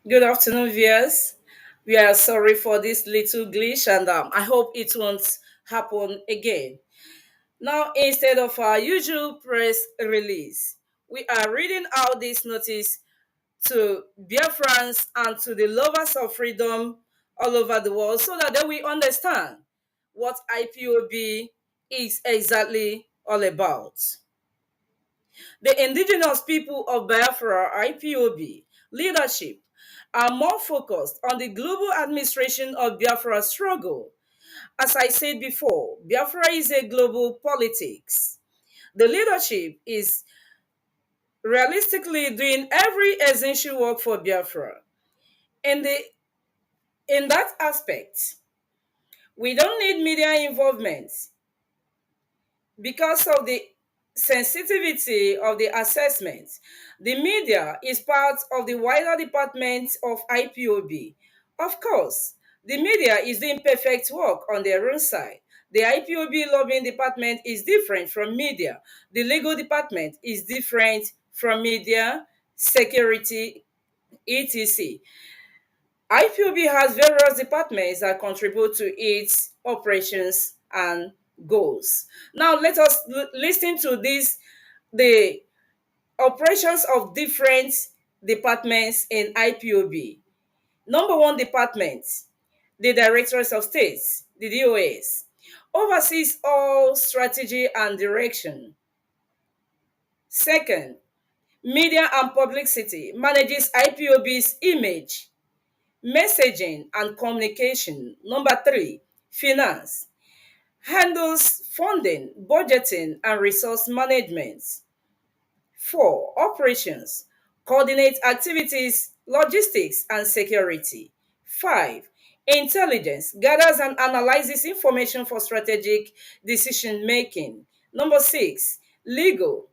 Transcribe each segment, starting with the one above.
Good afternoon, viewers. We are sorry for this little glitch, and I hope it won't happen again. Now, instead of our usual press release, we are reading out this notice to Biafrans and to the lovers of freedom all over the world so that they will understand what IPOB is exactly all about. The indigenous people of Biafra, IPOB, leadership are more focused on the global administration of Biafra's struggle. As I said before, Biafra is a global politics. The leadership is realistically doing every essential work for Biafra. In, the, in that aspect, we don't need media involvement because of the sensitivity of the assessment. The media is part of the wider department of IPOB. Of course, the media is doing perfect work on their own side. The IPOB lobbying department is different from media. The legal department is different from media, security, etc. IPOB has various departments that contribute to its operations and goals. Now let us listen to this the operations of different departments in IPOB. Number one department, the Directorate of States, the DOS, oversees all strategy and direction. Second, media and publicity manages IPOB's image, messaging and communication. Number three, finance handles funding, budgeting, and resource management. Four, operations coordinate activities, logistics, and security. Five, intelligence gathers and analyzes information for strategic decision making. Number six, legal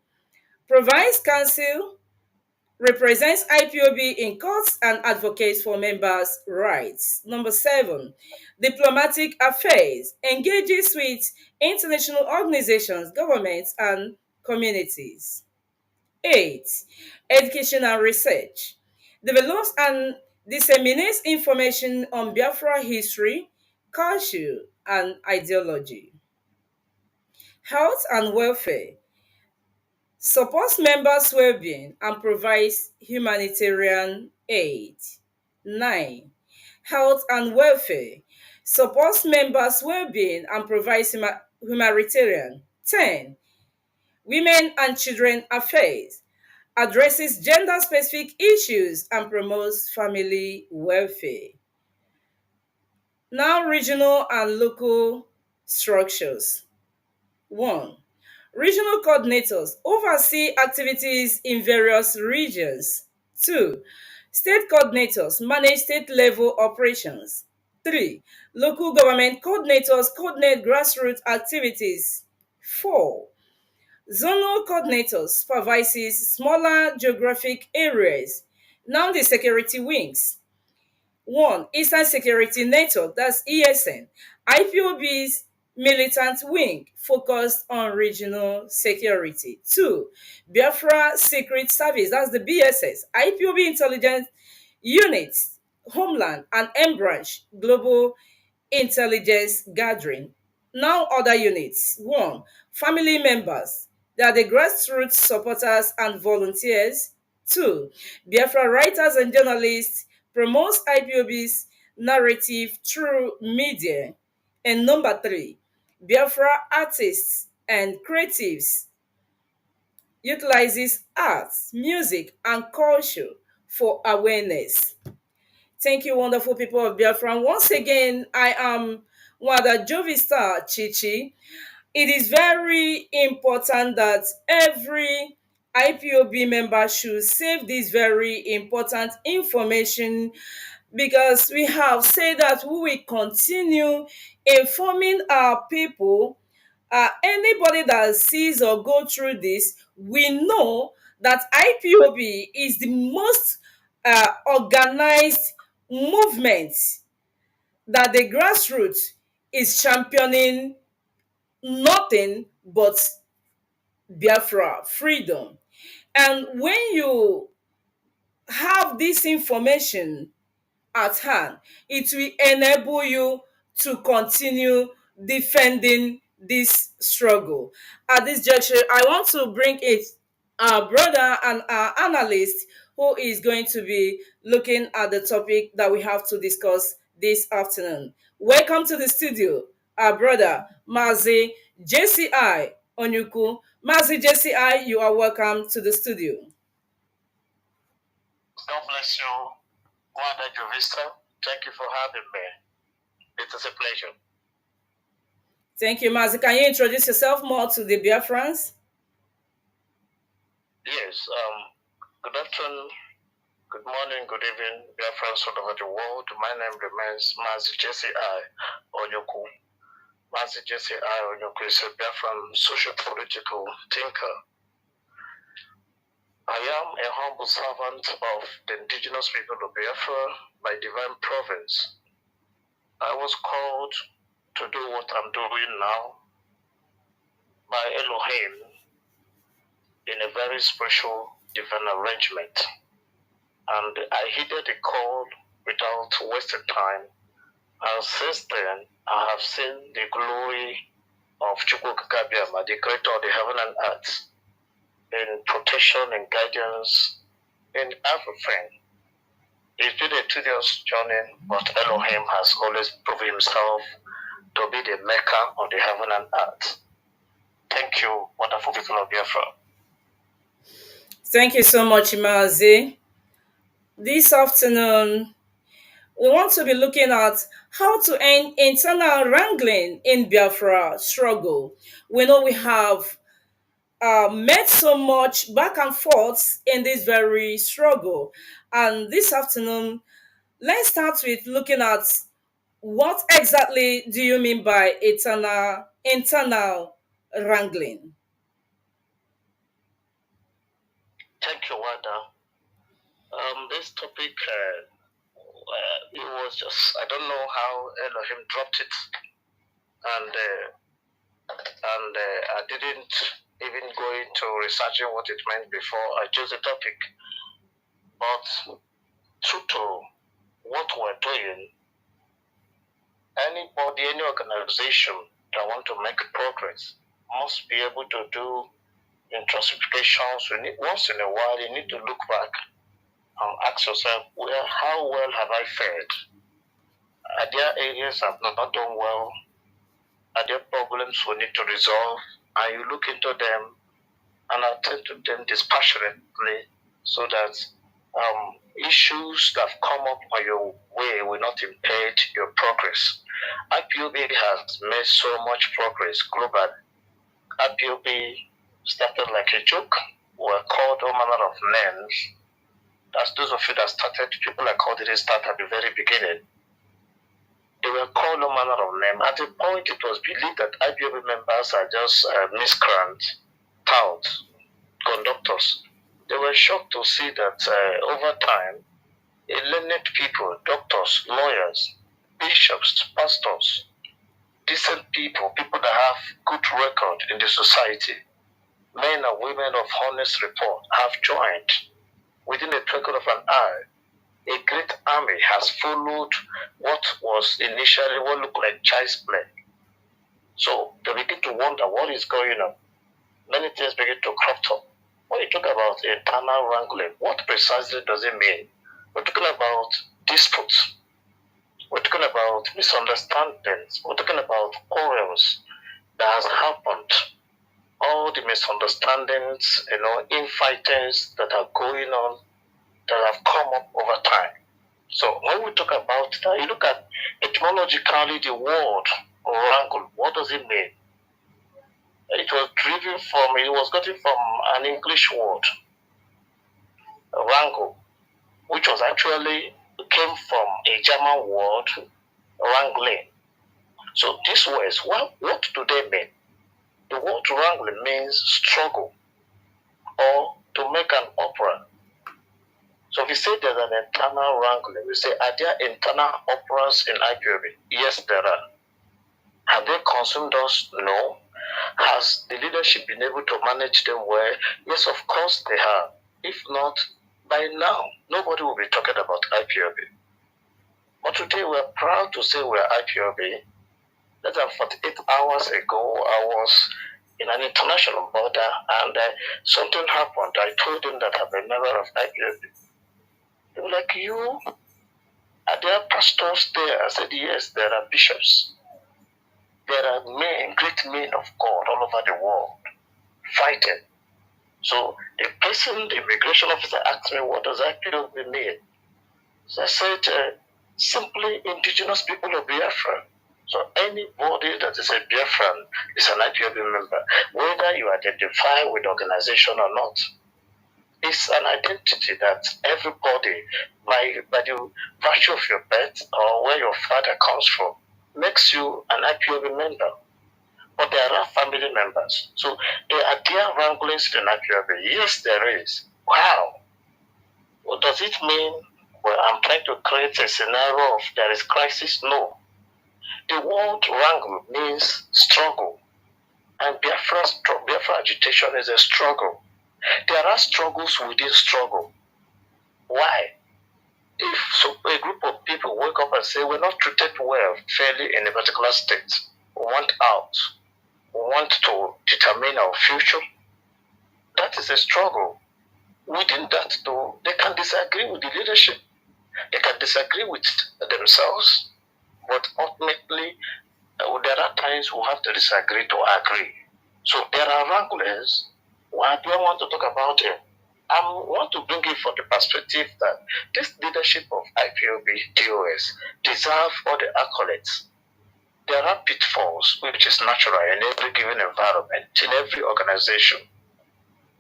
provides counsel, represents IPOB in courts and advocates for members' rights. Number seven, diplomatic affairs engages with international organizations, governments, and communities. Eight, education and research develops and disseminates information on Biafra history, culture, and ideology. Health and welfare supports members' well-being and provides humanitarian aid. 9. Health and welfare supports members' well-being and provides humanitarian. 10. Women and children affairs addresses gender-specific issues and promotes family welfare. Now, regional and local structures. 1. Regional coordinators oversee activities in various regions. 2. State coordinators manage state level operations. 3. Local government coordinators coordinate grassroots activities. 4. Zonal coordinators supervises smaller geographic areas. Now the security wings. 1. Eastern Security Network, that's ESN. IPOB's militant wing focused on regional security. 2. Biafra Secret Service, that's the BSS. IPOB Intelligence Units, Homeland and M Branch, Global Intelligence Gathering. Now other units. 1. Family members. They are the grassroots supporters and volunteers. 2. Biafra writers and journalists promotes IPOB's narrative through media. And number 3, Biafra artists and creatives utilizes arts, music, and culture for awareness. Thank you, wonderful people of Biafra. And once again, I am Wada Jovista Chichi. It is very important that every IPOB member should save this very important information because we have said that we will continue informing our people. Anybody that sees or go through this, we know that IPOB is the most organized movement that the grassroots is championing nothing but Biafra freedom. And when you have this information at hand, it will enable you to continue defending this struggle. At this juncture, I want to bring it our brother and our analyst who is going to be looking at the topic that we have to discuss this afternoon. Welcome to the studio, our brother Mazi JCI Onyuku. Mazi JCI, you are welcome to the studio. God bless you, Wanda Jovista. Thank you for having me. It is a pleasure. Thank you, Mazi. Can you introduce yourself more to the Biafrans? Yes, good afternoon, good morning, good evening, Biafrans all over the world. My name remains Mazi JCI Onyoku. Mazi JCI Onyoku is a Biafran social political thinker. I am a humble servant of the indigenous people of Biafra by divine providence. I was called to do what I'm doing now by Elohim in a very special divine arrangement. And I heeded the call without wasting time. And since then, I have seen the glory of Chukwukabiyama, the creator of the heaven and earth, in protection and guidance in everything. It's been a tedious journey, but Elohim has always proven himself to be the maker of the heaven and earth. Thank you, wonderful people of Biafra. Thank you so much, Mazi. This afternoon, we want to be looking at how to end internal wrangling in Biafra struggle. We know we have met so much back and forth in this very struggle. And this afternoon, let's start with looking at what exactly do you mean by internal wrangling? Thank you, Wanda. This topic, it was just, I don't know how Elohim dropped it, and I didn't even go into researching what it meant before I chose the topic. But true to what we're doing, anybody, any organization that want to make progress must be able to do introspections. Once in a while, you need to look back and ask yourself, well, how well have I fared? Are there areas I've not done well? Are there problems we need to resolve? And you look into them and attend to them dispassionately so that issues that have come up on your way will not impede your progress. IPOB has made so much progress globally. IPOB started like a joke. We were called all manner of names. That's those of you that started, people like how did they start at the very beginning. They were called all manner of names. At a point, it was believed that IPOB members are just miscreants, touts, conductors. They were shocked to see that over time, learned people, doctors, lawyers, bishops, pastors, decent people, people that have good record in the society, men and women of honest report have joined within a twinkle of an eye. A great army has followed what was initially what looked like child's play. So they begin to wonder what is going on. Many things begin to crop up. When you talk about internal wrangling, what precisely does it mean? We're talking about disputes. We're talking about misunderstandings. We're talking about quarrels that has happened. All the misunderstandings, infightings that are going on that have come up over time. So when we talk about that, you look at etymologically the word wrangle. What does it mean? It was gotten from an English word, wrangle, which was actually came from a German word, wrangling. So these words, what do they mean? The word wrangling means struggle or to make an opera. So if you say there's an internal wrangling, we say, are there internal operas in IPOB? Yes, there are. Have they consumed us? No. Has the leadership been able to manage them well? Yes, of course they have. If not, by now, nobody will be talking about IPOB. But today, we're proud to say we're IPOB. Less than 48 hours ago, I was in an international border and something happened. I told them that I'm a member of IPOB. They were like, you? Are there pastors there? I said, yes, there are bishops. There are men, great men of God all over the world fighting. So the person, the immigration officer asked me, what does IPOB mean? So I said, simply indigenous people of Biafra. So anybody that is a Biafran is an IPOB member, whether you identify with the organization or not. It's an identity that everybody, by the virtue of your birth or where your father comes from, makes you an IPOB member. But there are family members. So there are there wranglings in IPOB. Yes, there is. Wow. Well, does it mean I'm trying to create a scenario of there is crisis? No. The word wrangle means struggle. And Biafra agitation is a struggle. There are struggles within struggle. Why? If a group of people wake up and say, we're not treated well, fairly in a particular state, we want out, we want to determine our future, that is a struggle. Within that, though, they can disagree with the leadership. They can disagree with themselves, but ultimately, there are times we have to disagree to agree. So there are wranglers. Why do I want to talk about it? I want to bring it from the perspective that this leadership of IPOB DOS deserve all the accolades. There are pitfalls, which is natural in every given environment, in every organization.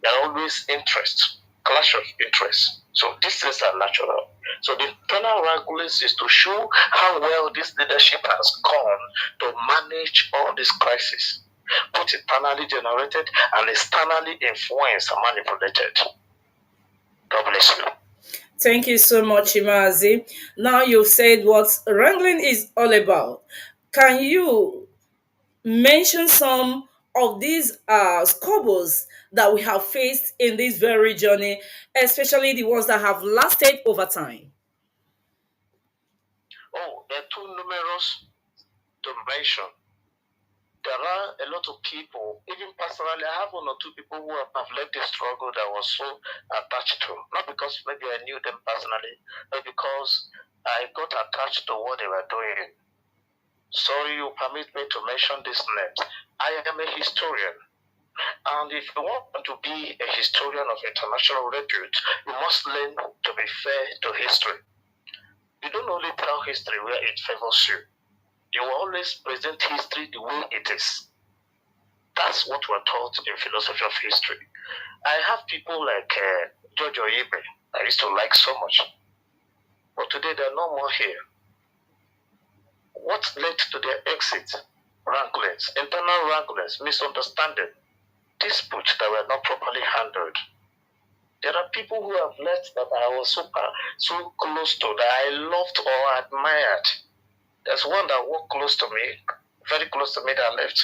There are always interests, clash of interests. So these things are natural. So the internal wranglings is to show how well this leadership has gone to manage all these crises, both internally generated and externally influenced and manipulated. God bless you. Thank you so much, Mazi. Now you've said what wrangling is all about. Can you mention some of these squabbles that we have faced in this very journey, especially the ones that have lasted over time? Oh, they're too numerous to mention. There are a lot of people, even personally, I have one or two people who have led the struggle that I was so attached to. Not because maybe I knew them personally, but because I got attached to what they were doing. Sorry, you permit me to mention these names. I am a historian. And if you want to be a historian of international repute, you must learn to be fair to history. You don't only tell history where it favors you. You will always present history the way it is. That's what we're taught in philosophy of history. I have people like George Oyibe, I used to like so much. But today they're no more here. What led to their exit? Wranglings, internal wranglings, misunderstanding, disputes that were not properly handled. There are people who have left that I was so close to, that I loved or admired. There's one that walked close to me, very close to me, that left.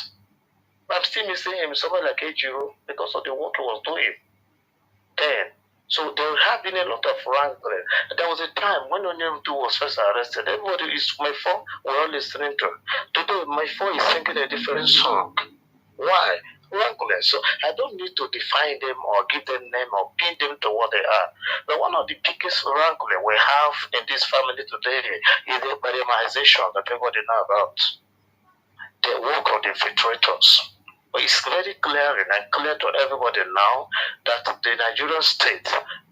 I'm still missing him, someone like Ejiro, because of the work he was doing then. So there have been a lot of wrangling. There was a time when Nnamdi was first arrested. Everybody is my phone, we're all listening to. Today, my phone is singing a different song. Why? Wrangling. So I don't need to define them or give them name or pin them to what they are. But one of the biggest wrangling we have in this family today is the Bariamization that everybody know about. The work of the infiltrators. But it's very clear and clear to everybody now that the Nigerian state,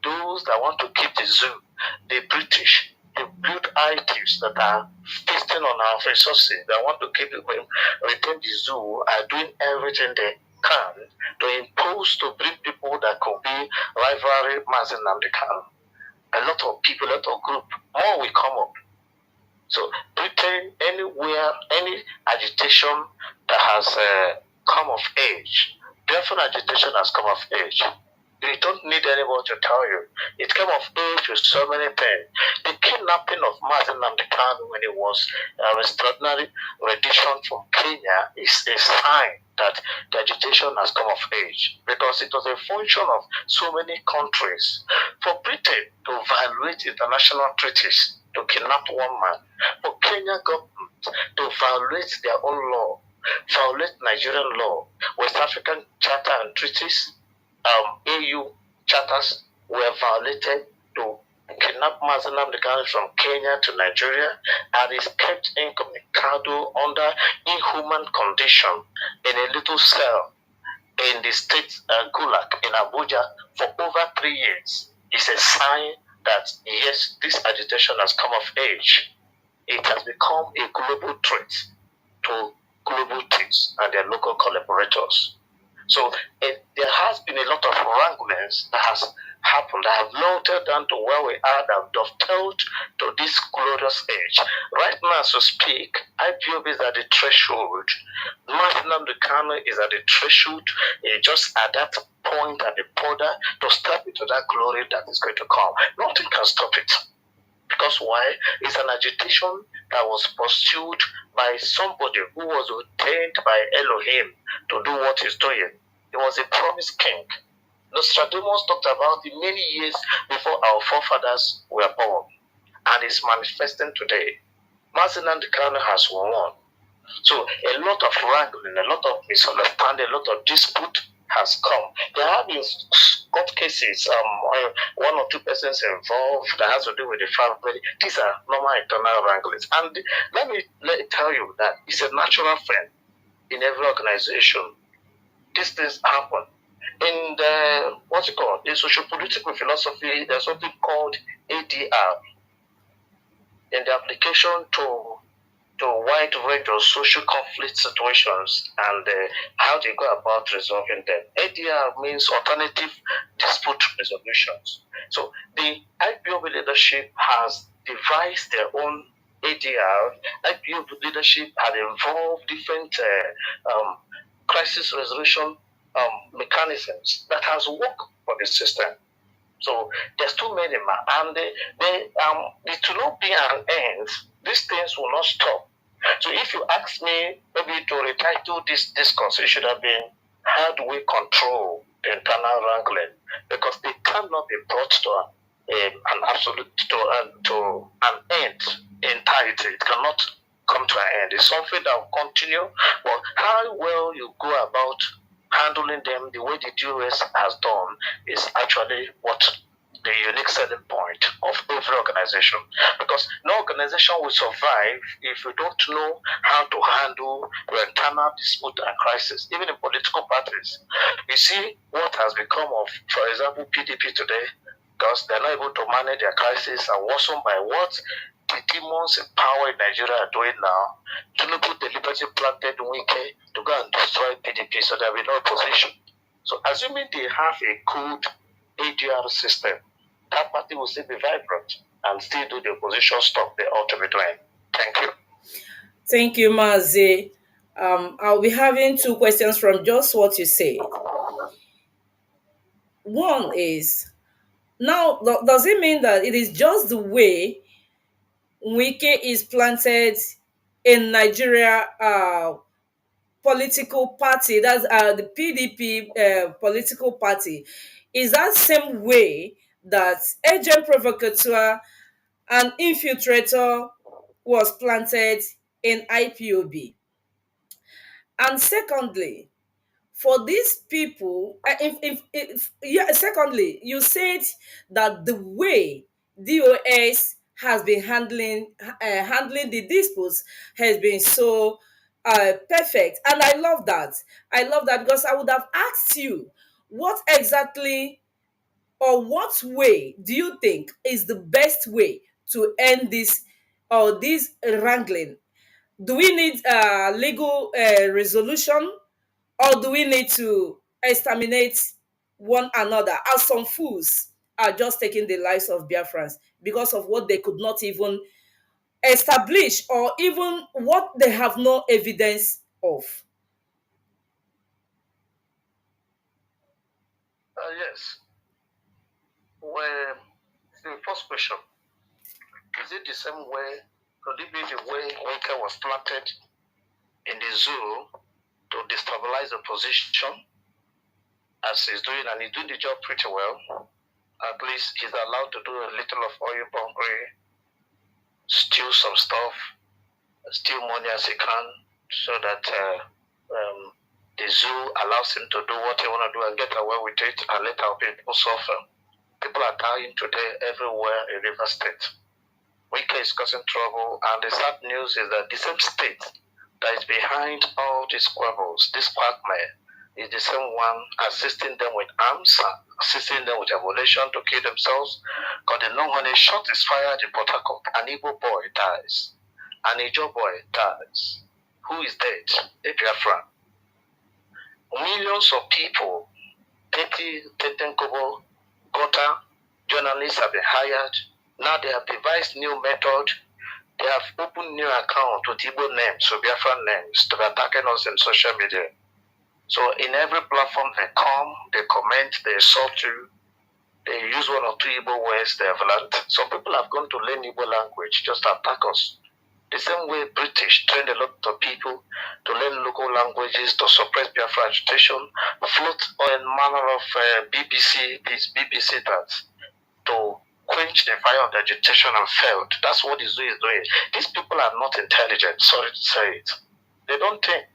those that want to keep the zoo, the British, they build ITs that are feasting on our resources, that want to keep it, retain the zoo, are doing everything they can to impose, to bring people that could be rivalry Mazi Ikem. A lot of people, a lot of group, more will come up. So Britain, anywhere, any agitation that has come of age, Biafran agitation has come of age. You don't need anyone to tell you. It came of age with so many things. The kidnapping of Mazi Ikem when he was extraordinary rendition from Kenya is a sign that the agitation has come of age because it was a function of so many countries. For Britain to violate international treaties to kidnap one man, for Kenya government to violate their own law, violate Nigerian law, West African charter and treaties, AU charters were violated to kidnap Mazi Ikem from Kenya to Nigeria and is kept incommunicado under inhuman condition in a little cell in the state Gulag in Abuja for over 3 years is a sign that yes, this agitation has come of age. It has become a global threat to global teams and their local collaborators. So there has been a lot of wranglings that has happened that have melted down to where we are, that have dovetailed to this glorious age. Right now, as we speak, IPOB is at the threshold. Nnamdi Kanu is at the threshold, just at that point at the border to step into that glory that is going to come. Nothing can stop it. Because why? It's an agitation that was pursued by somebody who was ordained by Elohim to do what he's doing. He was a promised king. Nostradamus talked about it many years before our forefathers were born, and it's manifesting today. Mazi Ikem has won. So a lot of wrangling, a lot of misunderstanding, a lot of dispute has come. There have been court cases, one or two persons involved that has to do with the family. These are normal internal wranglings. And let me tell you that it's a natural thing in every organization. These things happen. In the, what's it called? In social political philosophy, there's something called ADR. In the application to a wide range of social conflict situations and how they go about resolving them. ADR means alternative dispute resolutions. So the IPOB leadership has devised their own ADR. IPOB leadership has involved different crisis resolution mechanisms that has worked for the system. So there's too many, and it will not be an end. These things will not stop. So if you ask me maybe to retitle this discourse, it should have been how do we control the internal wrangling? Because they cannot be brought to an absolute to an end entirety. It cannot come to an end. It's something that will continue. But how well you go about handling them the way the US has done is actually what the unique selling point of every organization. Because no organization will survive if you don't know how to handle your internal dispute and crisis, even in political parties. You see what has become of, for example, PDP today, because they're not able to manage their crisis and worsen by what the demons in power in Nigeria are doing now. Tinubu deliberately planted Wike to go and destroy PDP so there will be no opposition. So assuming they have a good ADR system, that party will still be vibrant and still do the opposition stuff they ought to be doing. Thank you. Thank you, Mazi. I'll be having two questions from just what you said. One is, now, does it mean that it is just the way Wike is planted in Nigeria political party, that's the PDP political party, is that same way that agent provocateur and infiltrator was planted in IPOB? And secondly, for these people, yeah, secondly, you said that the way DOS has been handling the disputes has been so perfect, and I love that. I love that because I would have asked you what exactly or what way do you think is the best way to end this or this wrangling? Do we need legal resolution, or do we need to exterminate one another as some fools are just taking the lives of Biafrans because of what they could not even establish or even what they have no evidence of? Yes. Well, the first question, is it the same way, could it be the way Weka was planted in the zoo to destabilize the position as he's doing, and he's doing the job pretty well? At least he's allowed to do a little of oil bunkering, steal some stuff, steal money as he can, so that the zoo allows him to do what he want to do and get away with it and let our people suffer. People are dying today everywhere in River State. Wike is causing trouble, and the sad news is that the same state that is behind all these squabbles, this quagmire, is the same one assisting them with arms, assisting them with ammunition to kill themselves. Because they know when a shot is fired in Port Harcourt, an Igbo boy dies, an Ijo boy dies. Who is dead? A Biafra. Millions of people, 30 Kobo, Gota, journalists have been hired. Now they have devised new method. They have opened new account with Igbo names, so Biafran names, to be attacking us in social media. So in every platform they come, they comment, they insult you, they use one or two Igbo words they have learned. Some people have gone to learn Igbo language just to attack us. The same way British trained a lot of people to learn local languages to suppress Biafra agitation, float on manner of BBC that to quench the fire of the agitation and failed. That's what the zoo is doing. These people are not intelligent, sorry to say it. They don't think.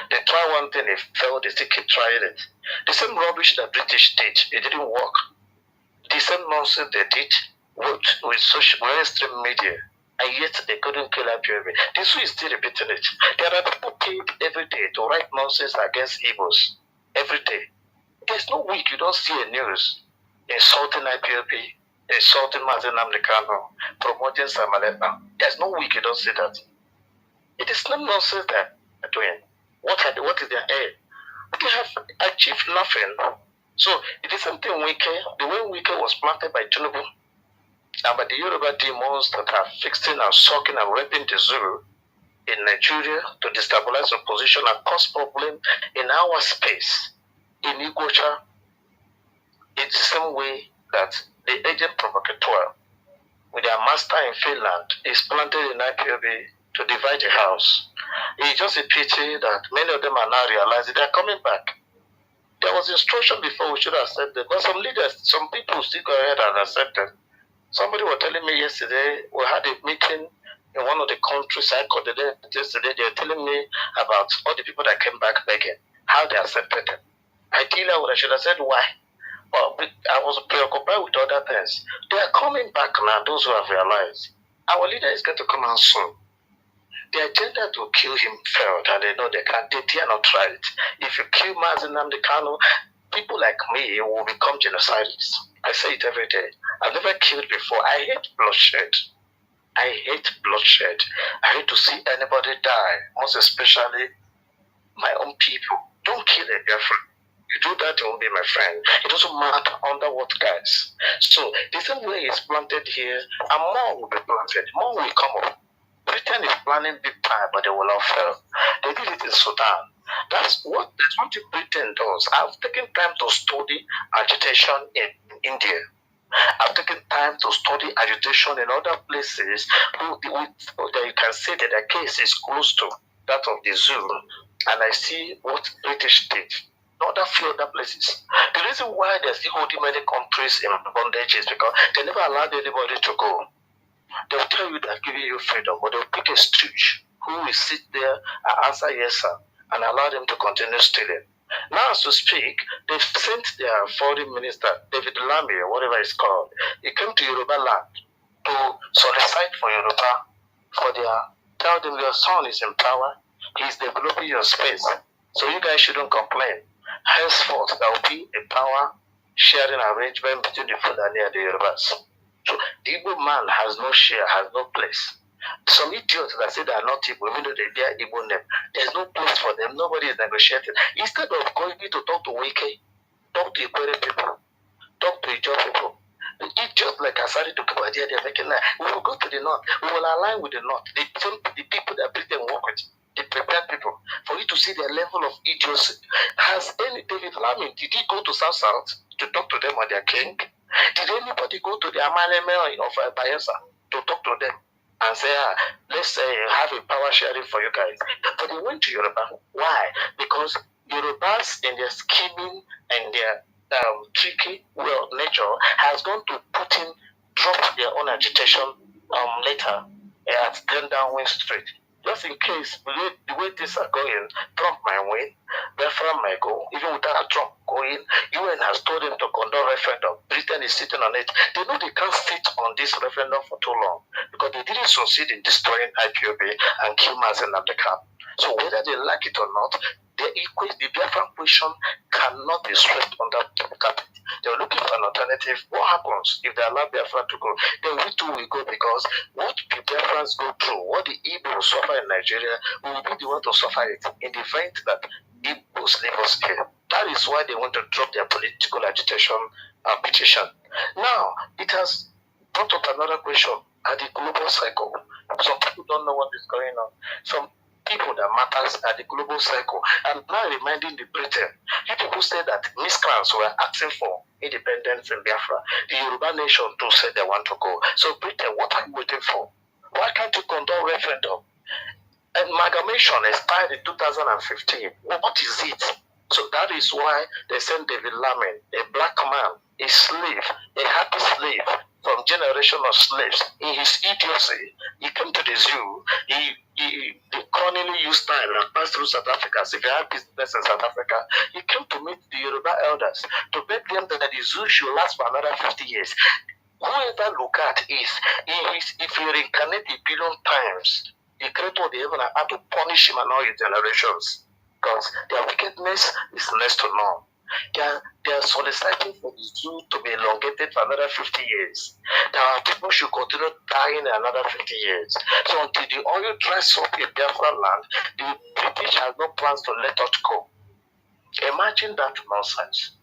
They try one thing, it failed, they still keep trying it. The same rubbish that British did, it didn't work. The same nonsense they did with social mainstream media, and yet they couldn't kill IPOB. The zoo is still repeating it. There are people paid every day to write nonsense against Igbos. Every day. There's no week you don't see a news insulting IPOB, insulting Mazi Nnamdi Kanu, promoting Samaleta. There's no week you don't see that. It is not nonsense they're doing. What is their aim? They have achieved nothing. So it is something Wike, the way Wike was planted by Tinubu and by the Yoruba demons that are fixing and sucking and raping the zoo in Nigeria to destabilize the position and cause problem in our space in Iguacha. It's the same way that the agent provocateur with their master in Finland is planted in IPOB to divide the house. It's just a pity that many of them are now realizing they're coming back. There was instruction before we should accept them, but some leaders, some people still go ahead and accept them. Somebody was telling me yesterday, we had a meeting in one of the countries I called yesterday. They were telling me about all the people that came back begging, how they accepted them. Ideally, I should have said why. But I was preoccupied with other things. They are coming back now, those who have realized. Our leader is going to come out soon. The agenda to kill him failed, and they know they can't. They dare not try it. If you kill Mazi Nnamdi Kanu, people like me will become genocidists. I say it every day. I've never killed before. I hate bloodshed. I hate bloodshed. I hate to see anybody die, most especially my own people. Don't kill a Biafran. You do that, you won't be my friend. It doesn't matter under what guise. So the same way it's planted here, and more will be planted. More will come up. Britain is planning big time, but they will not fail. They did it in Sudan. That's what Britain does. I've taken time to study agitation in India. I've taken time to study agitation in other places that you can say that the case is close to that of the zoo. And I see what British did. Other few other places. The reason why they're still holding many countries in bondage is because they never allowed anybody to go. They'll tell you they're giving you freedom, but they'll pick a stooge who will sit there and answer yes, sir, and allow them to continue stealing. Now, as we speak, they've sent their foreign minister, David Lammy, or whatever it's called. He came to Yoruba land to solicit for Yoruba, tell them your son is in power, he's developing your space, so you guys shouldn't complain. Henceforth, there will be a power sharing arrangement between the Fulani and the Yorubas. So the Igbo man has no share, has no place. Some idiots that say they are not Igbo, even though they bear Igbo name, there's no place for them. Nobody is negotiating. Instead of going to talk to Wike, talk to Ikwere people, talk to Ijo people. The idiots like Asari to Kabadia, they're making that. We will go to the north. We will align with the north. The people that Britain work with, the prepared people, for you to see their level of idiocy. Has any David Lammy, did he go to South to talk to them or their king? Did anybody go to the Amaleme of Bayelsa to talk to them and say, let's say have a power sharing for you guys? But they went to Yoruba. Why? Because Yorubas in their scheming and their tricky well nature has gone to Putin drop their own agitation later at 10 Downing Street. Just in case the way things are going, Trump might win, Biafra might go. Even without Trump going, UN has told him to conduct referendum. Britain is sitting on it. They know they can't sit on this referendum for too long because they didn't succeed in destroying IPOB and kill Mazi Ikem. So whether they like it or not, the Biafran question cannot be swept under the carpet. They're looking for an alternative. What happens if they allow Biafra to go? Then we too will go because what the Biafrans go through, what the Igbos suffer in Nigeria, we will be the one to suffer it in the event that Igbos leave us here. That is why they want to drop their political agitation petition. Now, it has brought up another question at the global cycle. Some people don't know what is going on. Some people that matters at the global cycle. I'm now reminding the Britain. You people say that miscreants were asking for independence in Biafra. The Yoruba nation too said they want to go. So Britain, what are you waiting for? Why can't you conduct referendum? Amalgamation expired in 2015. What is it? So that is why they sent David Lamin, a black man, a slave, a happy slave from generation of slaves. In his idiocy, he came to the zoo. He cunningly used time and passed through South Africa. So if he had business in South Africa, he came to meet the Yoruba elders to beg them that the zoo should last for another 50 years. Whoever look at is, if you reincarnate a billion times, the creator of the heaven and earth to punish him and all his generations. Because their wickedness is next to none. They are soliciting for the zoo to be elongated for another 50 years. That our people should continue dying another 50 years. So until the oil dries up in Biafra land, the British have no plans to let us go. Imagine that nonsense.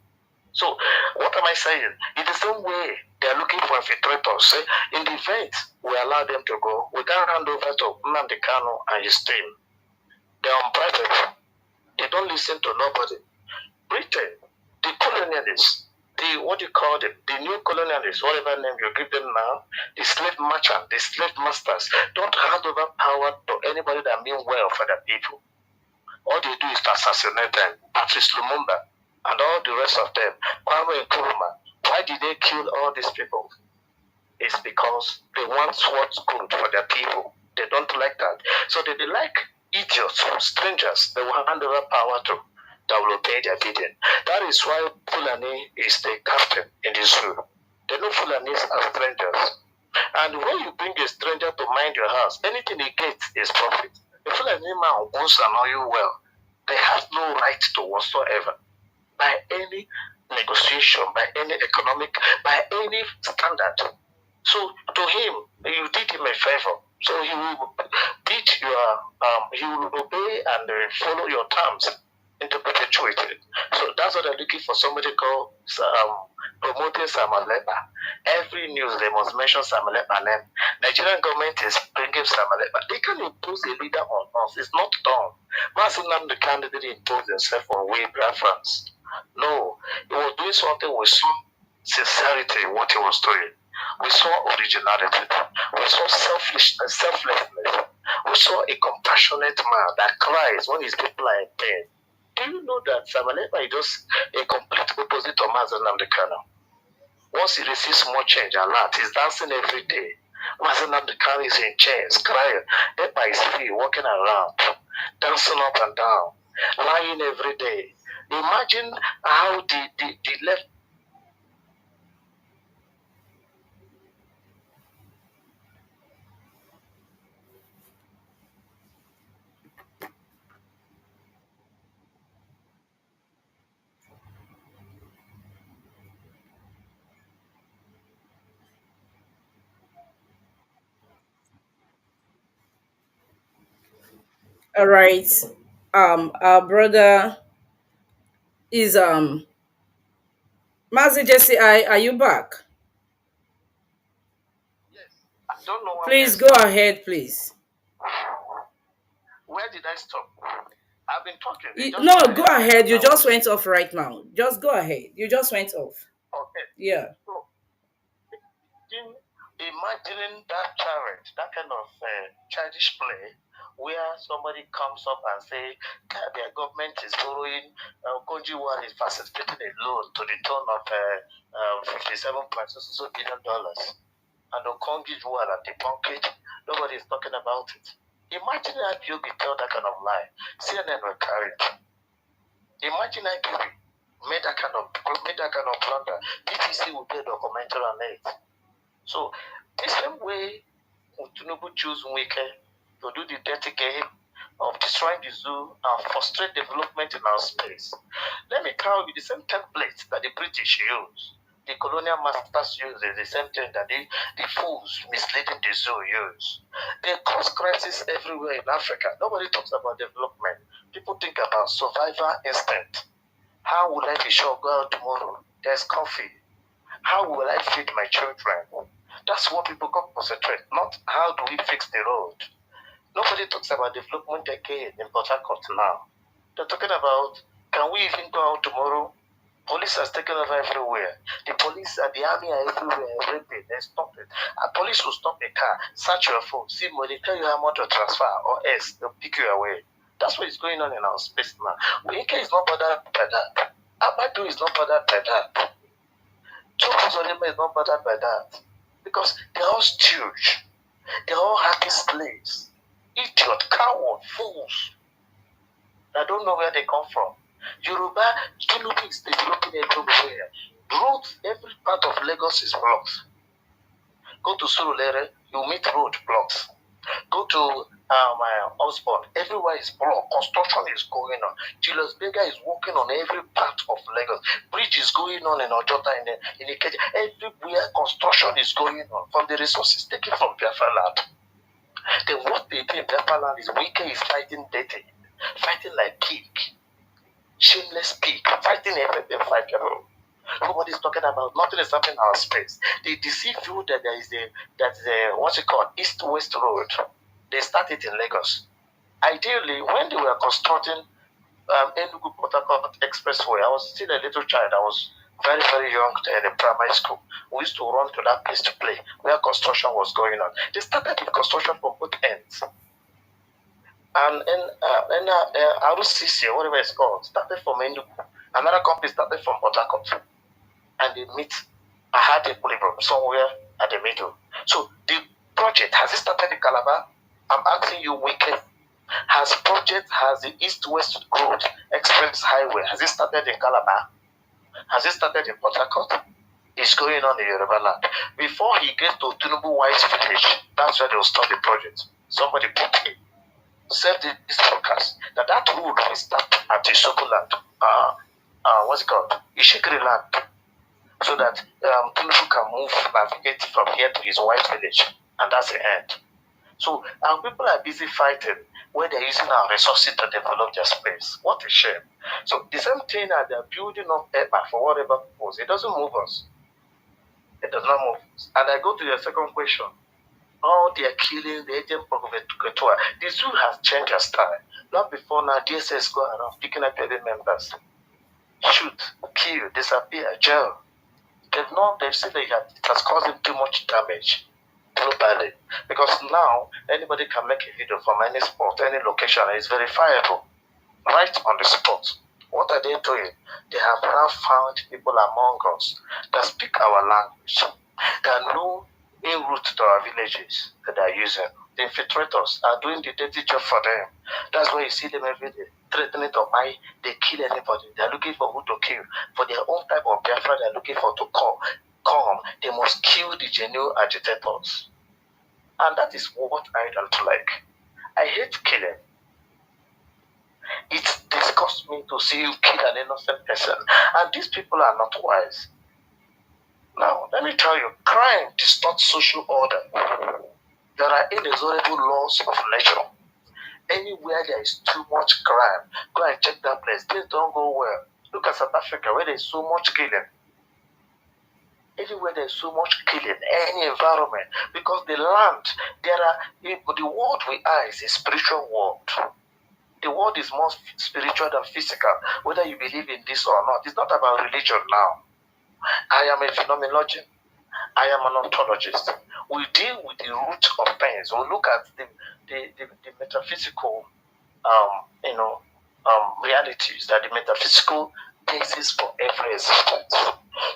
So what am I saying? In the same way, they are looking for infiltrators. Say, in the event we allow them to go, we can hand over to Nnamdi Kanu and his team. They are unprivate. They don't listen to nobody. Britain, the colonialists, what do you call them? The new colonialists, whatever name you give them now, the slave merchant, the slave masters, don't hand over power to anybody that mean well for the people. All they do is to assassinate them. Patrice Lumumba and all the rest of them. Kwame Nkrumah. Why did they kill all these people? It's because they want what's good for their people. They don't like that. So they like idiots, strangers, they will hand over power to that will obey their bidding. That is why Fulani is the captain in the zoo. They know Fulanis are strangers. And when you bring a stranger to mind your house, anything he gets is profit. If Fulani man wants to know you well, they have no right to whatsoever. By any negotiation, by any economic, by any standard. So to him, you did him a favor. So he will beat your, he will obey and follow your terms into perpetuity. So that's what they're looking for. Somebody called promoting Samalepa. Every news they must mention Samalepa name. Nigerian government is bringing Samalepa. They can impose a leader on us. It's not done. Mazi Nnamdi candidate imposed himself on we Biafrans. No, he was doing something with some sincerity in what he was doing. We saw originality. We saw selfishness, selflessness. We saw a compassionate man that cries when his people are in pain. Do you know that Samalepa is just a complete opposite of Mazi Nnamdi Kanu? Once he receives more change and that, he's dancing every day. Mazi Nnamdi Kanu is in chains, crying. Epa is free, walking around, dancing up and down, lying every day. Imagine how the left. All right. Our brother is Mazi JCI. Are you back? Yes, I don't know where Please go ahead, please. Where did I stop? I've been talking. No, go ahead. You just went off right now. Just go ahead. You just went off. Okay. Yeah. So imagining that challenge, that kind of childish play, where somebody comes up and say, their government is borrowing, Konjiwan is facilitating a loan to the tune of $57.6 billion. And Okonjiwan at the pocket, nobody is talking about it. Imagine how you tell that kind of lie. CNN will carry it. Imagine how you made that kind of blunder. BTC will be a documentary on it. So, the same way Tinubu choose Wike to do the dirty game of destroying the zoo and frustrate development in our space. Let me tell you the same template that the British use, the colonial masters use, is the same thing that the fools misleading the zoo use. They cause crisis everywhere in Africa. Nobody talks about development. People think about survival instinct. How will I be sure go out tomorrow? There's coffee. How will I feed my children? That's what people concentrate, not how do we fix the road. Nobody talks about development again in Port Harcourt now. They're talking about, can we even go out tomorrow? Police has taken over everywhere. The police and the army are everywhere, raping, they stop it. A police will stop a car, search your phone, see money, tell you how much to transfer, or else they'll pick you away. That's what is going on in our space now. Wike is not bothered by that. Abadu is not bothered by that. Chokuzolima is not bothered by that. Because they're all stooge. They're all happy slaves. Idiot, coward, fools. I don't know where they come from. Yoruba, Tinubu is developing everywhere. Roads, every part of Lagos is blocked. Go to Surulere, you meet road blocks. Go to my husband, everywhere is blocked. Construction is going on. Julius Berger is working on every part of Lagos. Bridge is going on in Ojota, in Ikeja. Everywhere construction is going on. From the resources taken from Biafra land. Then what they do in Biafra land is Wike is fighting dirty. Fighting like pig. Shameless pig. Fighting everything, fight people. Nobody's talking about, nothing is happening in our space. They deceive you that there is what's it called, East-West Road. They started in Lagos. Ideally, when they were constructing Enugu Port Harcourt Expressway, I was still a little child. I was very, very young in primary school. We used to run to that place to play where construction was going on. They started with construction from both ends. And in RCC, whatever it's called, started from Enugu. Another company started from Port Harcourt. And they meet at equilibrium somewhere at the middle. So the project, has it started in Calabar? I'm asking you, Wike, has the East-West Road Express Highway, has it started in Calabar? Has it started in Port Harcourt? It's going on in Yoruba land. Before he gets to Tinubu White Village, that's where they will stop the project. Somebody put it. Save this podcast that road will start at Isoku land. What's it called? Ishikiri land. So that Tinubu can navigate from here to his White Village. And that's the end. So our people are busy fighting where they're using our resources to develop their space. What a shame. So the same thing that they're building up EPA for whatever purpose, it doesn't move us. It does not move us. And I go to your second question. All they are killing, the agent provocateur. The zoo has changed their style. Not before now, DSS go around picking up every members. Shoot, kill, disappear, jail. They've said that it has caused them too much damage globally. Because now, anybody can make a video from any spot, any location, and it's verifiable. Right on the spot. What are they doing? They have now found people among us that speak our language, that know en route to our villages that they are using. The infiltrators are doing the dirty job for them. That's why you see them every day threatening to buy. They kill anybody. They're looking for who to kill. For their own type of Biafra, they're looking for to come. They must kill the genuine agitators. And that is what I don't like. I hate killing. It disgusts me to see you kill an innocent person. And these people are not wise. Now, let me tell you, crime distorts social order. There are inexorable laws of nature. Anywhere there is too much crime, go and check that place. Things don't go well. Look at South Africa where there is so much killing. Everywhere there is so much killing, any environment, because the land, the world we are is a spiritual world. The world is more spiritual than physical, whether you believe in this or not. It's not about religion now. I am a phenomenologist. I am an ontologist. We deal with the root of things. We look at the metaphysical, you know, realities, that the metaphysical basis for every existence.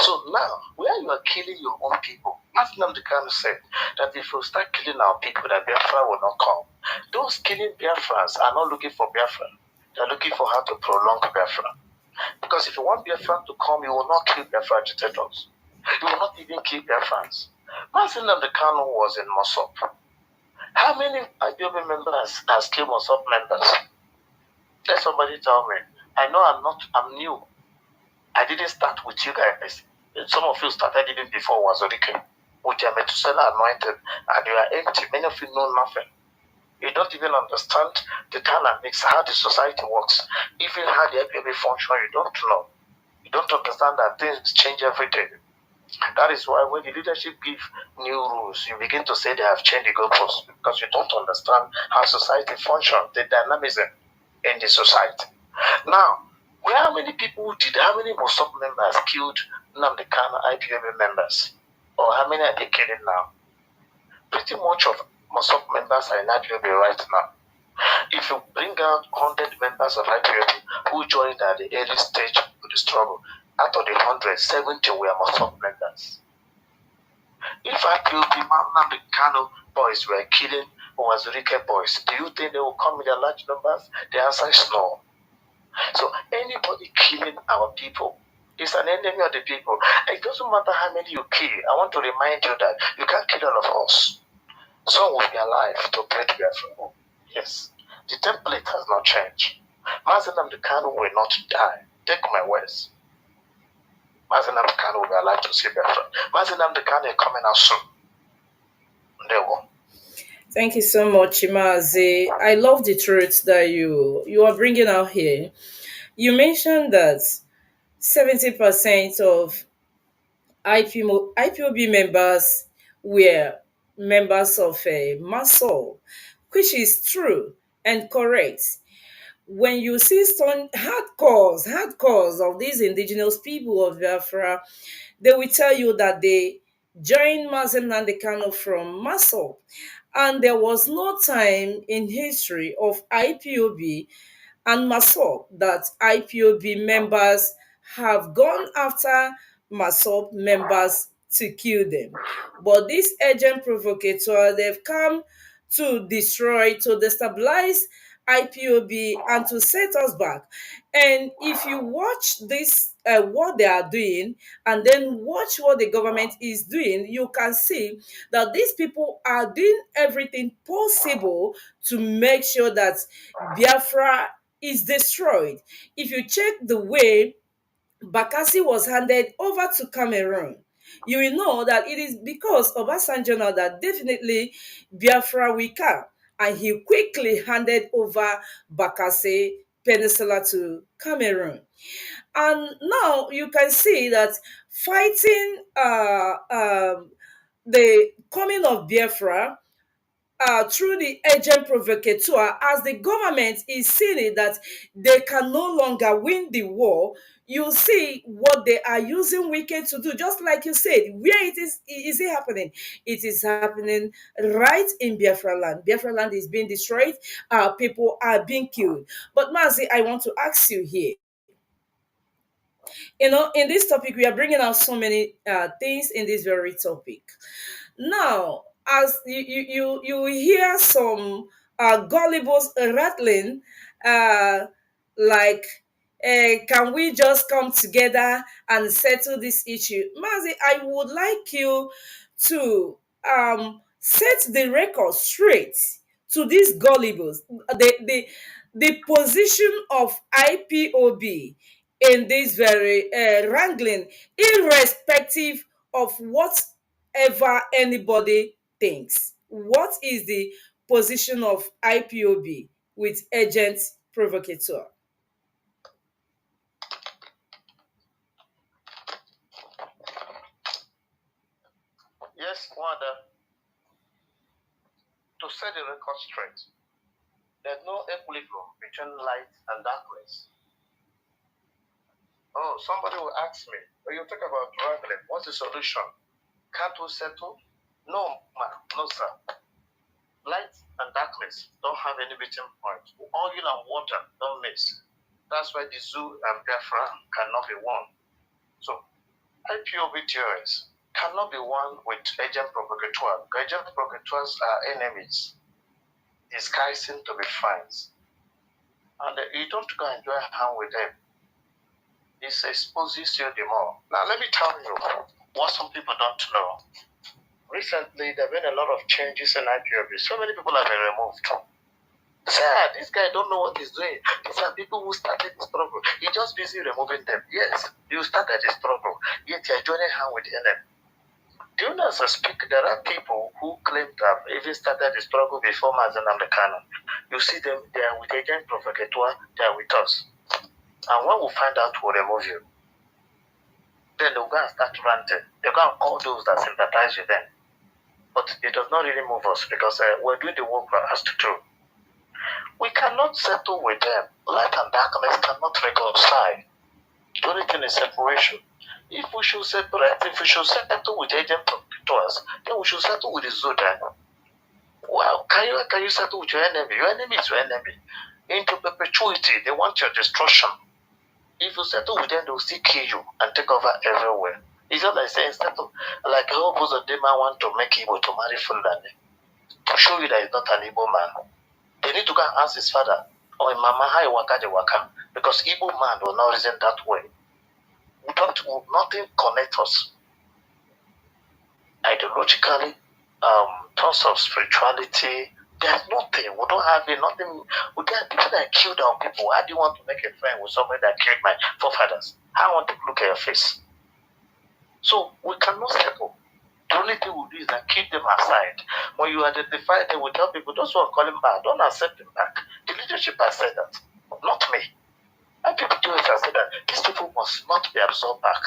So now, where you are killing your own people, as Nnamdi Kanu said, that if you start killing our people, that Biafra will not come. Those killing Biafrans are not looking for Biafra. They are looking for how to prolong Biafra. Because if you want Biafra to come, you will not kill Biafra agitators. You will not even kill Biafrans. Mazi Nnamdi Kanu was in Mossop. How many IPOB members has killed Mossop members? Let somebody tell me. I know I'm new. I didn't start with you guys. Some of you started even before Wazorike, with your Methuselah anointed, and you are empty. Many of you know nothing. You don't even understand the dynamics, how the society works. Even how the IPOB function, you don't know. You don't understand that things change every day. That is why when the leadership give new rules, you begin to say they have changed the goalposts because you don't understand how society functions, the dynamism in the society. Now, how many people how many Mossop members killed Nnamdi Kanu IPOB members? Or how many are they killing now? Pretty much of Mossop members are in IPOB right now. If you bring out 100 members of IPOB who joined at the early stage of the struggle, out of the 100, 70 were Mossop members. If IPOB Nnamdi Kanu boys were killing Wazirike boys, do you think they will come in their large numbers? The answer is no. So anybody killing our people is an enemy of the people. It doesn't matter how many you kill. I want to remind you that you can't kill all of us. Some will be alive to break Biafra. Yes. The template has not changed. Mazi Nnamdi Kanu will not die. Take my words. Mazi Nnamdi Kanu will be alive to see Biafra. Mazi Nnamdi Kanu is coming out soon. They will. Thank you so much, Mazi. I love the truth that you are bringing out here. You mentioned that 70% of IPOB members were members of MASO, which is true and correct. When you see some hardcores of these indigenous people of Biafra, they will tell you that they joined Mazi Nnamdi Kanu from Maso. And there was no time in history of IPOB and MASOP that IPOB members have gone after MASOP members to kill them. But this agent provocateur, they've come to destroy, to destabilize IPOB and to set us back. And if you watch this, what they are doing, and then watch what the government is doing, you can see that these people are doing everything possible to make sure that Biafra is destroyed. If you check the way Bakassi was handed over to Cameroon, you will know that it is because Obasanjo now that definitely Biafra will come. And he quickly handed over Bakassi Peninsula to Cameroon. And now you can see that fighting the coming of Biafra through the agent provocateur, as the government is seeing it that they can no longer win the war, you see what they are using wicked to do. Just like you said, where is it happening? It is happening right in Biafra land. Biafra land is being destroyed. People are being killed. But Mazi, I want to ask you here. In this topic, we are bringing out so many things in this very topic. Now, as you hear some gullibles rattling, uh, like, can we just come together and settle this issue? Mazi, I would like you to set the record straight to these gullibles. The position of IPOB in this very wrangling, irrespective of whatever anybody thinks. What is the position of IPOB with agent provocateur? Yes, Wanda, to set the record straight, there's no equilibrium between light and darkness. Oh, somebody will ask me, when you talk about traveling, what's the solution? Can't we settle? No, man, no, sir. Light and darkness don't have any meeting point. Oil and water don't mix. That's why the zoo and Biafra cannot be one. So, IPOB theories cannot be one with agent provocateurs. Agent provocateurs are enemies, disguising to be friends. And you don't go and join hand with them. This exposes you the more. Now, let me tell you what some people don't know. Recently, there have been a lot of changes in IPOB. So many people have been removed. Sir, this guy don't know what he's doing. These are people who started the struggle. He's just busy removing them. Yes, you started the struggle, yet you're joining hand with the enemy. Do you know, as I speak, there are people who claim to have even started the struggle before Mazi Kanu. You see them, they are with agent provocateur, they are with us. And when we find out, we'll remove you. Then they'll go and start ranting. They'll go and call those that sympathize with them. But it does not really move us because we're doing the work we're asked to do. We cannot settle with them. Light and darkness cannot reconcile. The only thing is separation. If we should separate, if we should settle with agent protectors, then we should settle with the Zodiac. Well, can you settle with your enemy? Your enemy is your enemy. Into perpetuity, they want your destruction. If you settle with them, they will still kill you and take over everywhere. It's just like saying settle. Like how most of them want to make Igbo to marry Fulani to show you that he's not an Igbo man. They need to go and ask his father or his mama how he waka the waka, because Igbo man will not reason that way. Nothing connect us ideologically, terms of spirituality. There's nothing. We don't have it. Nothing. We get people that killed our people. How do you want to make a friend with somebody that killed my forefathers? I want to look at your face. So we cannot settle. The only thing we do is that keep them aside. When you identify them, we tell people, those who are calling back, don't accept them back. The leadership has said that, not me. And people do it and say that these people must not be absorbed back.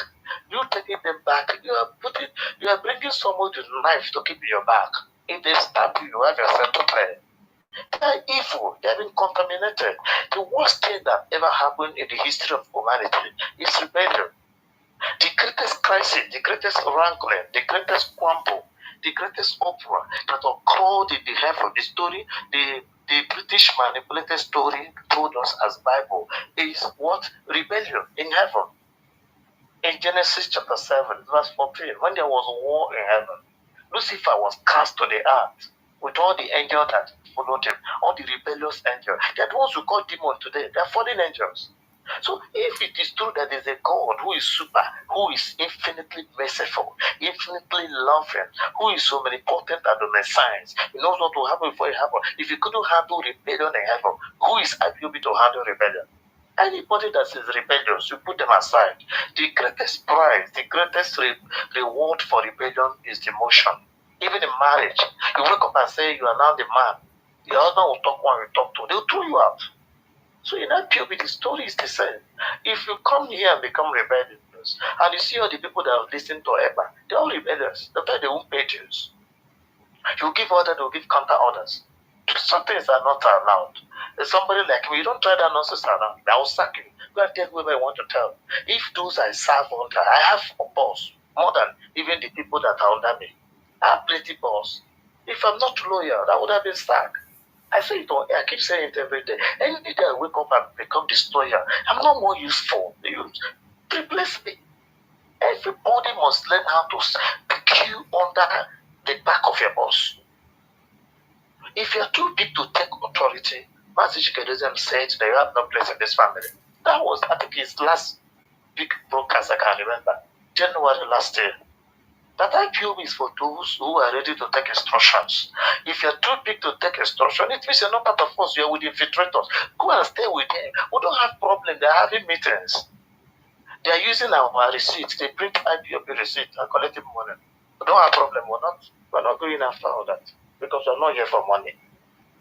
You taking them back, you are bringing someone with a knife to keep in your back. If they stab you, you have yourself to play. They are evil. They have been contaminated. The worst thing that ever happened in the history of humanity is rebellion. The greatest crisis, the greatest wrangling, the greatest crumble, the greatest opera that occurred in the heaven, the story, the British manipulated story told us as Bible is what? Rebellion in heaven. In Genesis chapter 7, verse 14, when there was war in heaven, Lucifer was cast to the earth with all the angels that followed him, all the rebellious angels. They are the ones who call demons today. They are fallen angels. So if it is true that there is a God who is super, who is infinitely merciful, infinitely loving, who is so omnipotent and omniscience, he knows what will happen before it happens. If he couldn't handle rebellion in heaven, who is IPOB to handle rebellion? Anybody that is rebellious, you put them aside. The greatest prize, the greatest reward for rebellion is demotion. Even in marriage, you wake up and say you are now the man. The husband will talk one, you talk two. They'll throw you out. So in IPOB, the story is the same. If you come here and become rebellious, and you see all the people that have listened to Eba, they're all rebellious. They won't pay dues. You give orders, they'll give counter orders. Some things are not allowed. There's somebody like me, you don't try that nonsense around. I will sack you. Go and tell whoever I want to tell. If those I serve under, I have a boss, more than even the people that are under me. I have plenty boss. If I'm not loyal, I would have been sacked. I say it on air, I keep saying it every day. Any day I wake up and become destroyer, I'm not more useful. Replace me. Everybody must learn how to queue under the back of your boss. If you're too big to take authority, Mazi Ikem said that you have no place in this family. That was, I think, his last big broadcast I can remember. January last year. That IPOB is for those who are ready to take instructions. If you're too big to take instruction, it means you're not part of us. You're with infiltrators. Go and stay with them. We don't have problem. They're having meetings. They are using our receipts. They print IPOB receipts and collecting money. We don't have problem. We're not going after all that because we're not here for money.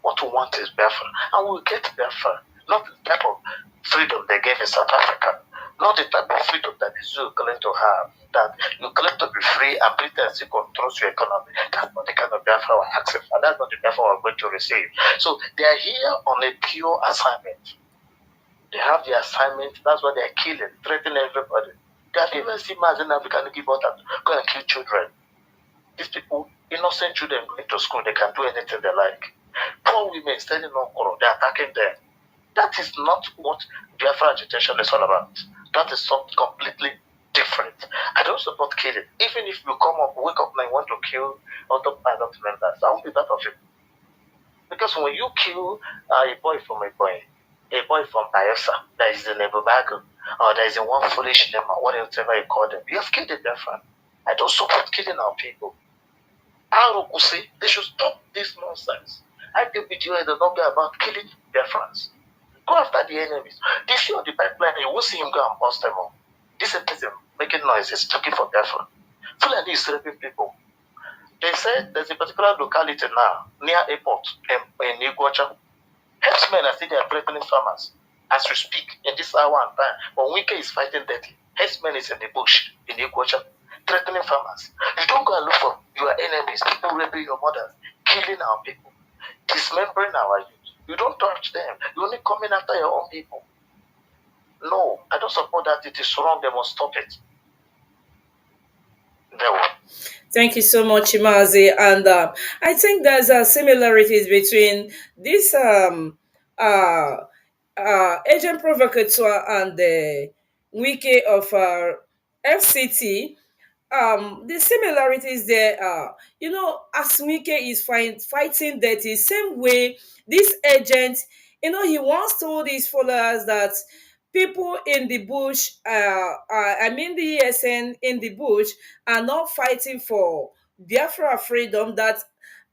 What we want is Biafra, and we'll get Biafra. Not the type of freedom they gave in South Africa. Not the type of freedom that the zoo claim to have. That you claim to be free and Britain still controls your economy. That's not the kind of Biafra we're asking for. That's not the Biafra we're going to receive. So they are here on a pure assignment. They have the assignment. That's why they are killing, threatening everybody. They have even seen Mazi Ikem can give out and go and kill children. These people, innocent children going to school, they can do anything they like. Poor women standing on Koro, they're attacking them. That is not what Biafra agitation is all about. That is something completely different. I don't support killing. Even if you come up, wake up and want to kill other pilot members, I won't be part of it. Because when you kill a boy from Bayelsa that is in a Babago, or that is in one foolish name, or whatever you call them, you have killed a Biafran. I don't support killing our people. Arokusi, they should stop this nonsense. IPOB does not be about killing Biafrans. Go after the enemies. This year on the pipeline, you will see him go and bust them up. This person making noise is looking for Biafra. Fulani is raping people. They said there's a particular locality now near airport in Iguacha. Herdsmen are still there threatening farmers as we speak in this hour and time. But Wike is fighting dirty. Herdsmen is in the bush in Iguacha threatening farmers. You don't go and look for your enemies, people raping your mothers, killing our people, dismembering our youth. You don't touch them. You only come in after your own people. No, I don't support that. It is wrong. They must stop it. There were. Thank you so much, Mazi. And I think there's similarities between this agent provocateur and the wiki of FCT. The similarities there are, as Wike is fighting dirty, same way this agent, he once told his followers that people in the bush, I mean the ESN in the bush, are not fighting for Biafra freedom, that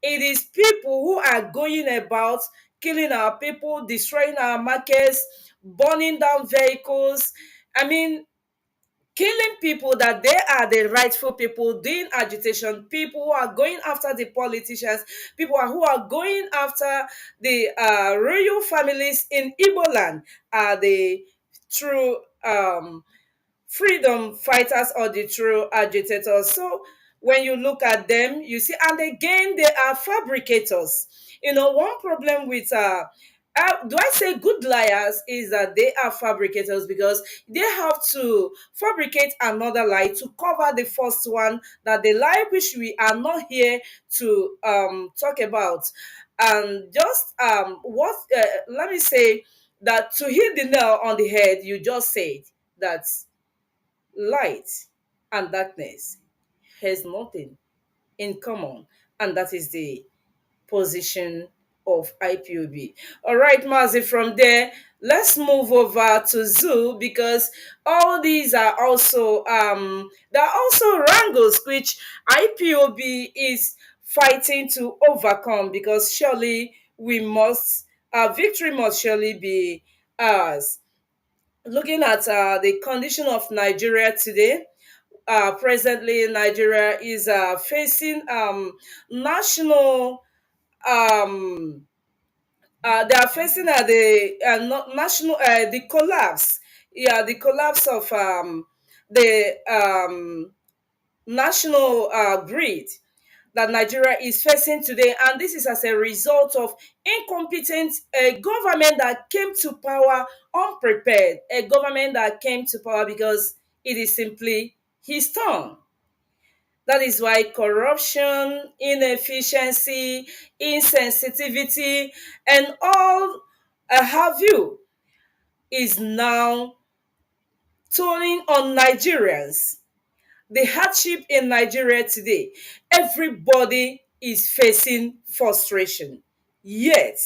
it is people who are going about killing our people, destroying our markets, burning down vehicles. I mean, killing people, that they are the rightful people doing agitation, people who are going after the politicians, people who are going after the royal families in Igbo land are the true freedom fighters or the true agitators. So when you look at them, you see, and again, they are fabricators. One problem with do I say good liars is that they are fabricators, because they have to fabricate another lie to cover the first one, that the lie which we are not here to talk about. And just what let me say that to hit the nail on the head, you just said that light and darkness has nothing in common, and that is the position of IPOB. All right, Mazi, from there, let's move over to Zoo, because all these are also there are also wrangles which IPOB is fighting to overcome, because surely we must victory must surely be ours. Looking at the condition of Nigeria today, presently Nigeria is facing national um they are facing national the collapse, the collapse of the national grid that Nigeria is facing today. And this is as a result of incompetent government that came to power unprepared, a government that came to power because it is simply his turn. That is why corruption, inefficiency, insensitivity, and all have you is now toning on Nigerians. The hardship in Nigeria today, everybody is facing frustration. Yet,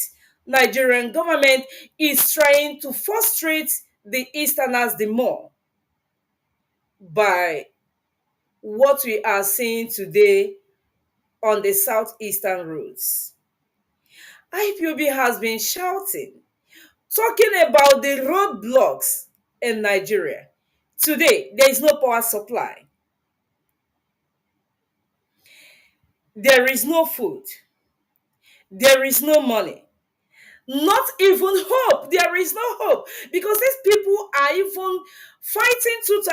Nigerian government is trying to frustrate the Easterners the more by what we are seeing today on the southeastern roads. IPOB has been shouting, talking about the roadblocks in Nigeria. Today, there is no power supply. There is no food. There is no money. Not even hope. There is no hope. Because these people are even fighting tooth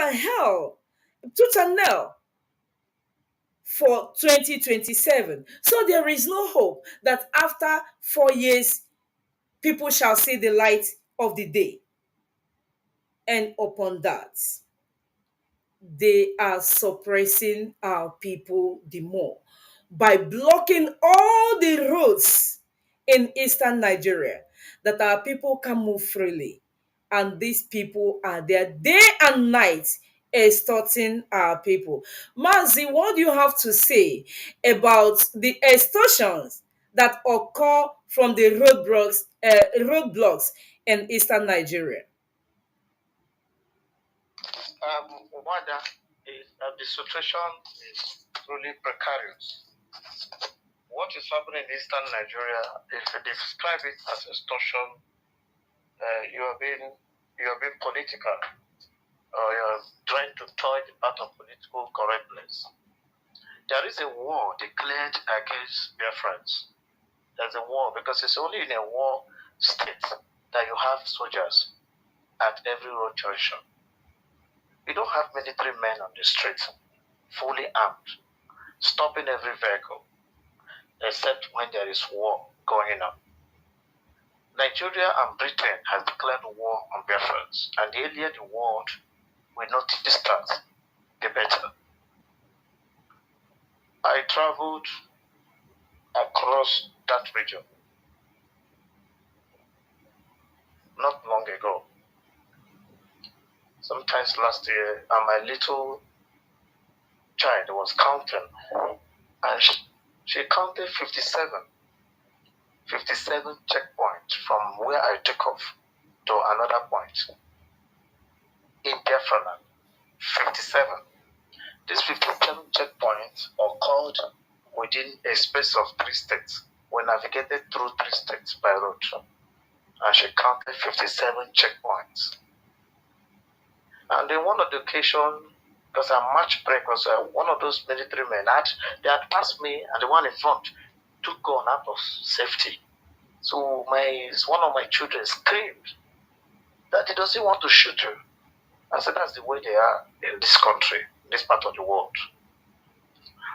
and nail for 2027. So there is no hope that after 4 years, people shall see the light of the day. And upon that, they are suppressing our people the more by blocking all the roads in eastern Nigeria that our people can move freely. And these people are there day and night extorting our people. Mazi, what do you have to say about the extortions that occur from the roadblocks in eastern Nigeria? Wada is the situation is truly precarious. What is happening in eastern Nigeria, if you describe it as extortion, you are being political, or you're trying to toy the part of political correctness. There is a war declared against Biafrans. There's a war because it's only in a war state that you have soldiers at every road junction. You don't have military men on the street, fully armed, stopping every vehicle, except when there is war going on. Nigeria and Britain has declared war on Biafrans, and the earlier the world will notice that, the better. I traveled across that region not long ago, sometimes last year, and my little child was counting, and she counted 57 checkpoints from where I took off to another point in Biafra. 57. These 57 checkpoints occurred within a space of 3 states. We navigated through 3 states by road, and she counted 57 checkpoints. And in one of the occasions, because our match break was one of those military men, they had passed me, and the one in front took gun out of safety. So one of my children screamed that he doesn't want to shoot you. I said that's the way they are in this country, this part of the world.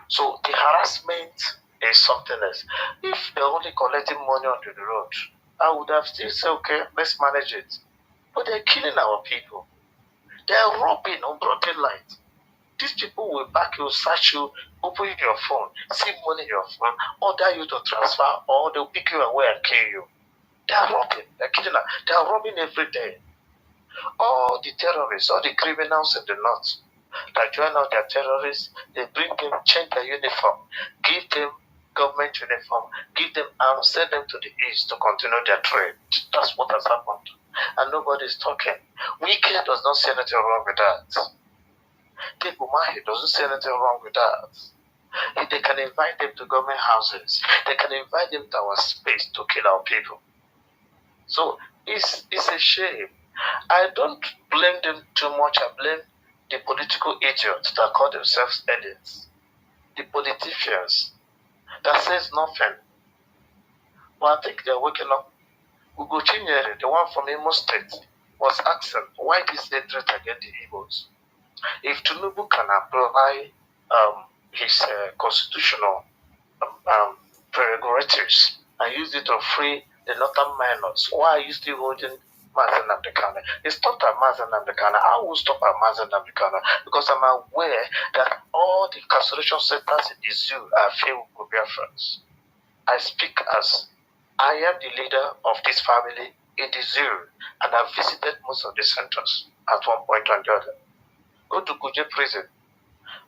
So the harassment is something else. If they're only collecting money on the road, I would have still said, okay, let's manage it. But they're killing our people. They're robbing on broad daylight. These people will back you, search you, open your phone, see money in your phone, order you to transfer, or they'll pick you away and kill you. They are robbing. They're killing us. They are robbing every day. All the terrorists, all the criminals in the north that join out their terrorists, they bring them, change their uniform, give them government uniform, give them arms, send them to the east to continue their trade. That's what has happened. And nobody's talking. Wike does not see anything wrong with that. Mahi doesn't see anything wrong with that. If they can invite them to government houses, they can invite them to our space to kill our people. So it's a shame. I don't blame them too much. I blame the political idiots that call themselves elites, the politicians that says nothing. But I think they're waking up. Ugo Chinyere, the one from Imo State, was asking why this hatred against the Igbos. If Tinubu can apply his constitutional prerogatives and use it to free the northern minors, why are you still holding Mazi Ikem? It's not a Mazi Ikem. I will stop at Mazi Ikem because I'm aware that all the incarceration centers in the zoo are filled with Biafrans. I speak as I am the leader of this family in the zoo, and I've visited most of the centers at one point or the other. Go to Kuje prison.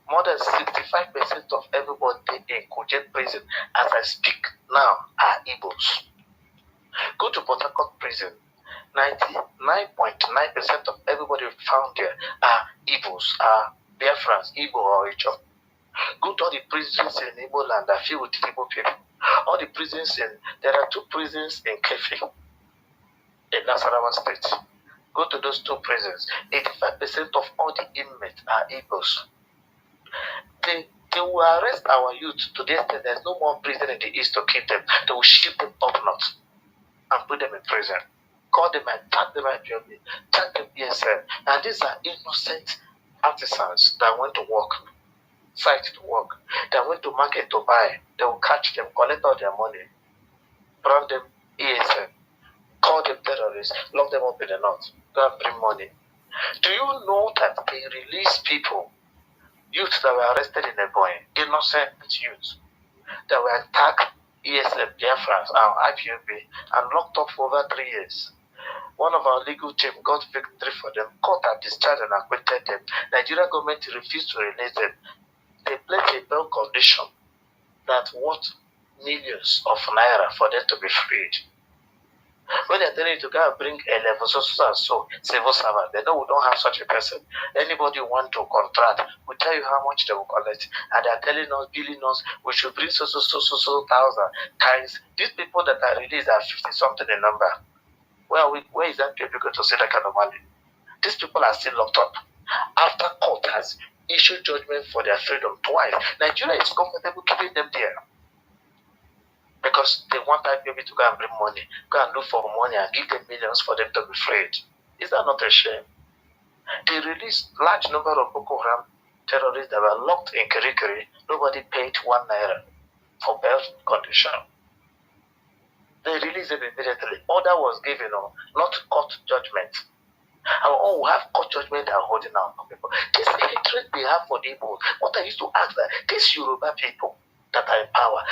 More than 65% of everybody in Kuje prison, as I speak now, are Igbos. Go to Port Harcourt prison. 99.9% of everybody found there are Igbos, are Biafrans, Igbo or Ipob. Go to all the prisons in Igbo land that filled with Igbo people. All the prisons there are 2 prisons in Kefi, in Nasarawa State. Go to those 2 prisons. 85% of all the inmates are Igbos. They will arrest our youth to the extent there's no more prison in the east to keep them. They will ship them up north and put them in prison. Call them and tag them IPOB, tag them BSN. And these are innocent artisans that went to work, site to work, that went to market to buy. They will catch them, collect all their money, brand them ESN, call them terrorists, lock them up in the north, go and bring money. Do you know that they release people Youths that were arrested in Ebonyi, innocent youths that were attacked, ESF, Biafrans, and IPOB, and locked up for over 3 years. One of our legal team got victory for them, court had discharged and acquitted them. Nigerian government refused to release them. They placed a bail condition that worth millions of naira for them to be freed. When they're telling you to go and bring a level so civil servant, they know we don't have such a person. Anybody want to contract, we tell you how much they will collect, and they're telling us, billing us, we should bring so thousand times. These people that are released are 50 something a number. Where is that people going to say that kind of money? These people are still locked up after court has issued judgment for their freedom twice. Nigeria is comfortable keeping them there because they want IPOB to go and bring money, go and look for money and give them millions for them to be freed. Is that not a shame? They released large number of Boko Haram terrorists that were locked in Kirikiri. Nobody paid 1 naira for bail condition. They released them immediately. Order was given, not court judgment. And we have court judgment that are holding out on people. This hatred they have for the Igbo. What I used to ask that these Yoruba people that are in power,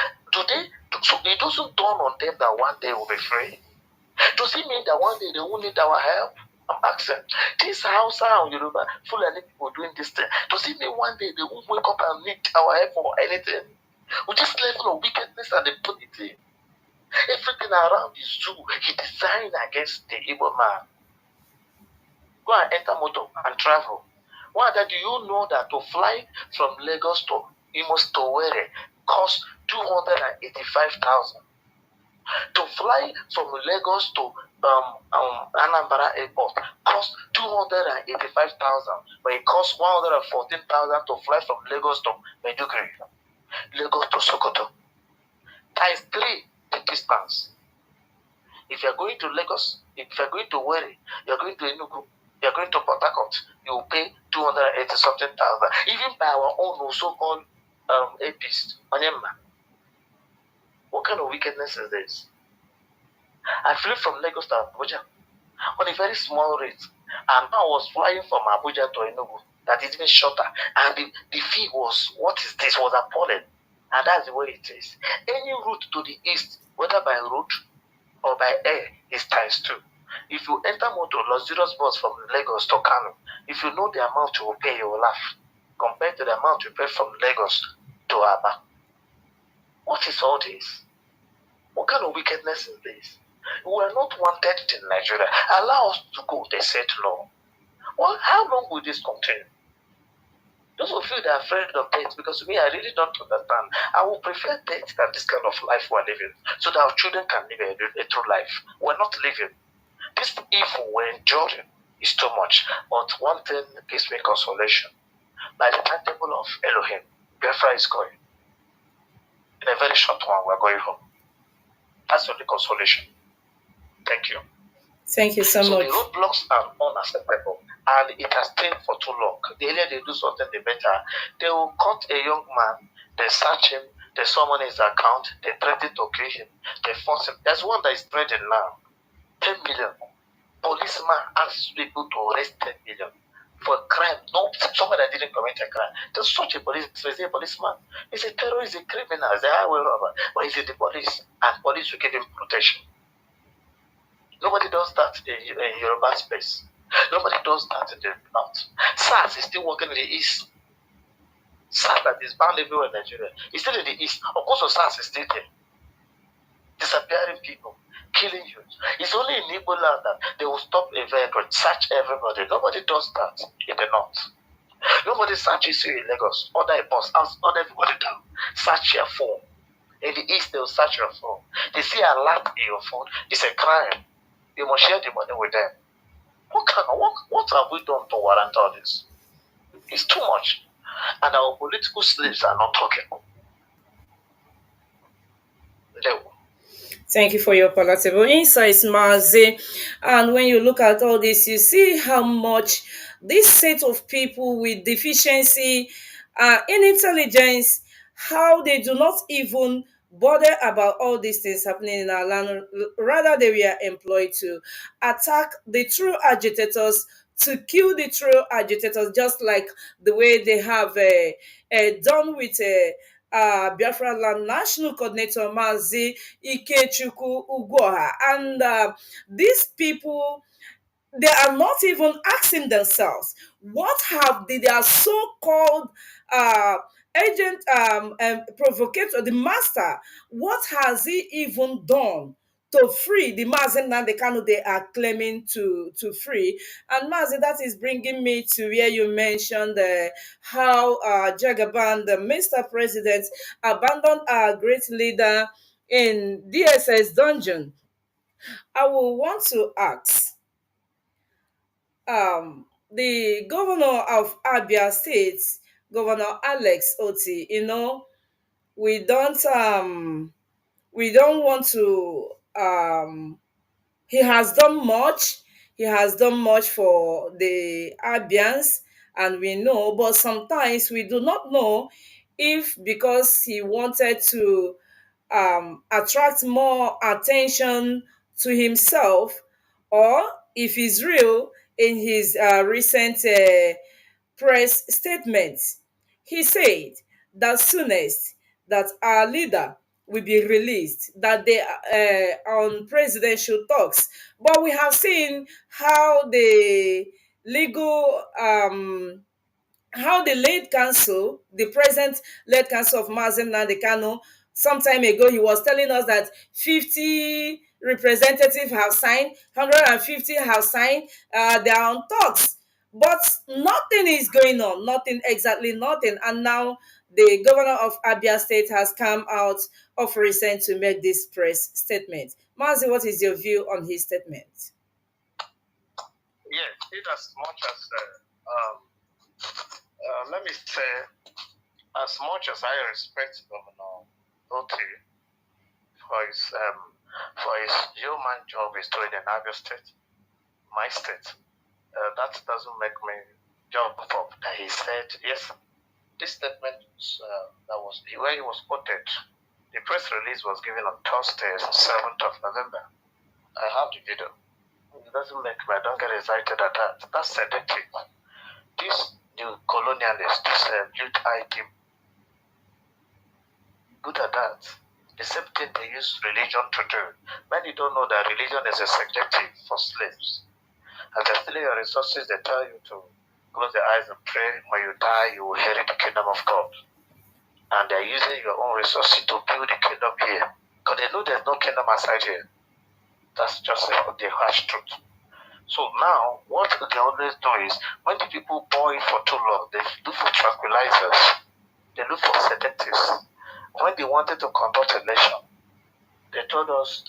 so it doesn't dawn on them that one day we'll be free? Does it mean that one day they won't need our help? I'm asking. This Hausa and Yoruba, Fulani people doing this thing, does it mean one day they won't wake up and need our help for anything? With this level of wickedness and impunity, everything around is true. He designed against the Igbo man. Go and enter motor and travel. One day, do you know that to fly from Lagos to Imo to Owerri costs 285,000? To fly from Lagos to Anambra Airport costs 285,000, but it costs 114,000 to fly from Lagos to Maiduguri, Lagos to Sokoto. Times 3 the distance. If you're going to Lagos, if you're going to Owerri, you're going to Enugu, you're going to Port Harcourt, you will pay 280 something thousand. Even by our own so-called APs, Onyema. What kind of wickedness is this? I flew from Lagos to Abuja on a very small rate, and I was flying from Abuja to Enugu. That is even shorter, and the fee was, what is this? Was appalling, and that's the way it is. Any route to the east, whether by road or by air, is times 2. If you enter motor luxurious bus from Lagos to Kanu, if you know the amount you will pay, you will laugh compared to the amount you pay from Lagos to Aba. What is all this? What kind of wickedness is this? We are not wanted in Nigeria. Allow us to go, they said no. Well, how long will this continue? Those of you that are afraid of death, because me, I really don't understand. I would prefer death than this kind of life we're living, so that our children can live a true life. We're not living. This evil we're enduring is too much. But one thing gives me consolation. By the timetable of Elohim, Biafra is going. In a very short one, we're going home. That's the only consolation. Thank you. Thank you so So much. the roadblocks are unacceptable, and it has stayed for too long. The earlier they do something, the better. They will cut a young man, they search him, they summon his account, they threaten to kill him, they force him. There's one that is trending now, 10 million. Policeman asks people to arrest 10 million for a crime. No, somebody that didn't commit a crime. There's such a policeman. He's a terrorist, he's a criminal, he's a highway robber, but he's in the police, and police will give him protection. Nobody does that in Yoruba space. Nobody does that in the north. SARS is still working in the east. SARS that is banned everywhere in Nigeria is still in the east. Of course, SARS is still there. Disappearing people, killing you. It's only in Igbo land that they will stop a vehicle, search everybody. Nobody does that in the north. Nobody searches you in Lagos, order a bus, order everybody down, search your phone. In the east, they will search your phone. They see a lot in your phone. It's a crime. You must share the money with them. What have we done to warrant all this? It's too much. And our political slaves are not talking. Thank you for your palatable insights, Mazi. And when you look at all this, you see how much this set of people with deficiency in intelligence, how they do not even bother about all these things happening in our land. Rather, they were employed to attack the true agitators, to kill the true agitators, just like the way they have done with Biafra Land National Coordinator Mazi Ikechukwu Ugwoha. And these people, they are not even asking themselves what have their so-called uh, agent provocator, the master, what has he even done to free the Mazi Nnamdi Kanu they are claiming to free. And Mazi, that is bringing me to where you mentioned how Jagaban, the Mr. President, abandoned our great leader in DSS dungeon. I will want to ask, the governor of Abia State, Governor Alex Oti, we don't we don't want to he has done much. He has done much for the Abians, and we know, but sometimes we do not know if because he wanted to attract more attention to himself, or if he's real in his recent press statement. He said that soonest that our leader will be released, that they are on presidential talks. But we have seen legal how the late council, the present late council of Mazin Nandekano, some time ago, he was telling us that 50 representatives have signed, 150 have signed, they are on talks. But nothing is going on, nothing, exactly nothing. And now the governor of Abia State has come out of recent to make this press statement. Mazi, what is your view on his statement? Yes, in as much as, let me say, as much as I respect Governor Oti for his human job he's doing in Abia State, my state, that doesn't make me jump up that he said, yes, this statement that was where he was quoted, the press release was given on Thursday, 7th of November. I have the video. It doesn't make me, I don't get excited at that. That's sedative. These new colonialists, this youth IT, good at that. The same thing they use religion to do. Many don't know that religion is a subjective for slaves. As they're stealing your resources, they tell you to close your eyes and pray. When you die, you will inherit the kingdom of God. And they're using your own resources to build the kingdom here. Because they know there's no kingdom outside here. That's just the harsh truth. So now, what they always do is, when the people boil for too long, they look for tranquilizers. They look for sedatives. When they wanted to conduct election, they told us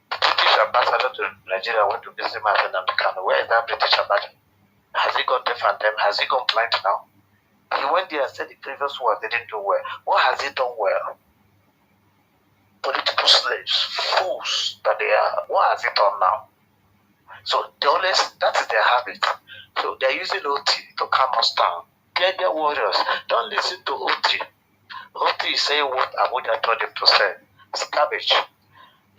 the British ambassador to Nigeria went to visit Mazi Nnamdi Kanu. Where is that British ambassador? Has he gone deaf and dumb? Has he gone blind now? He went there and said the previous one they didn't do well. What has he done well? Political slaves, fools that they are. What has he done now? So they always, that is their habit. So they're using OT to calm us down. They're warriors. Don't listen to OT. OT is saying what Abuja told him to say. It's garbage.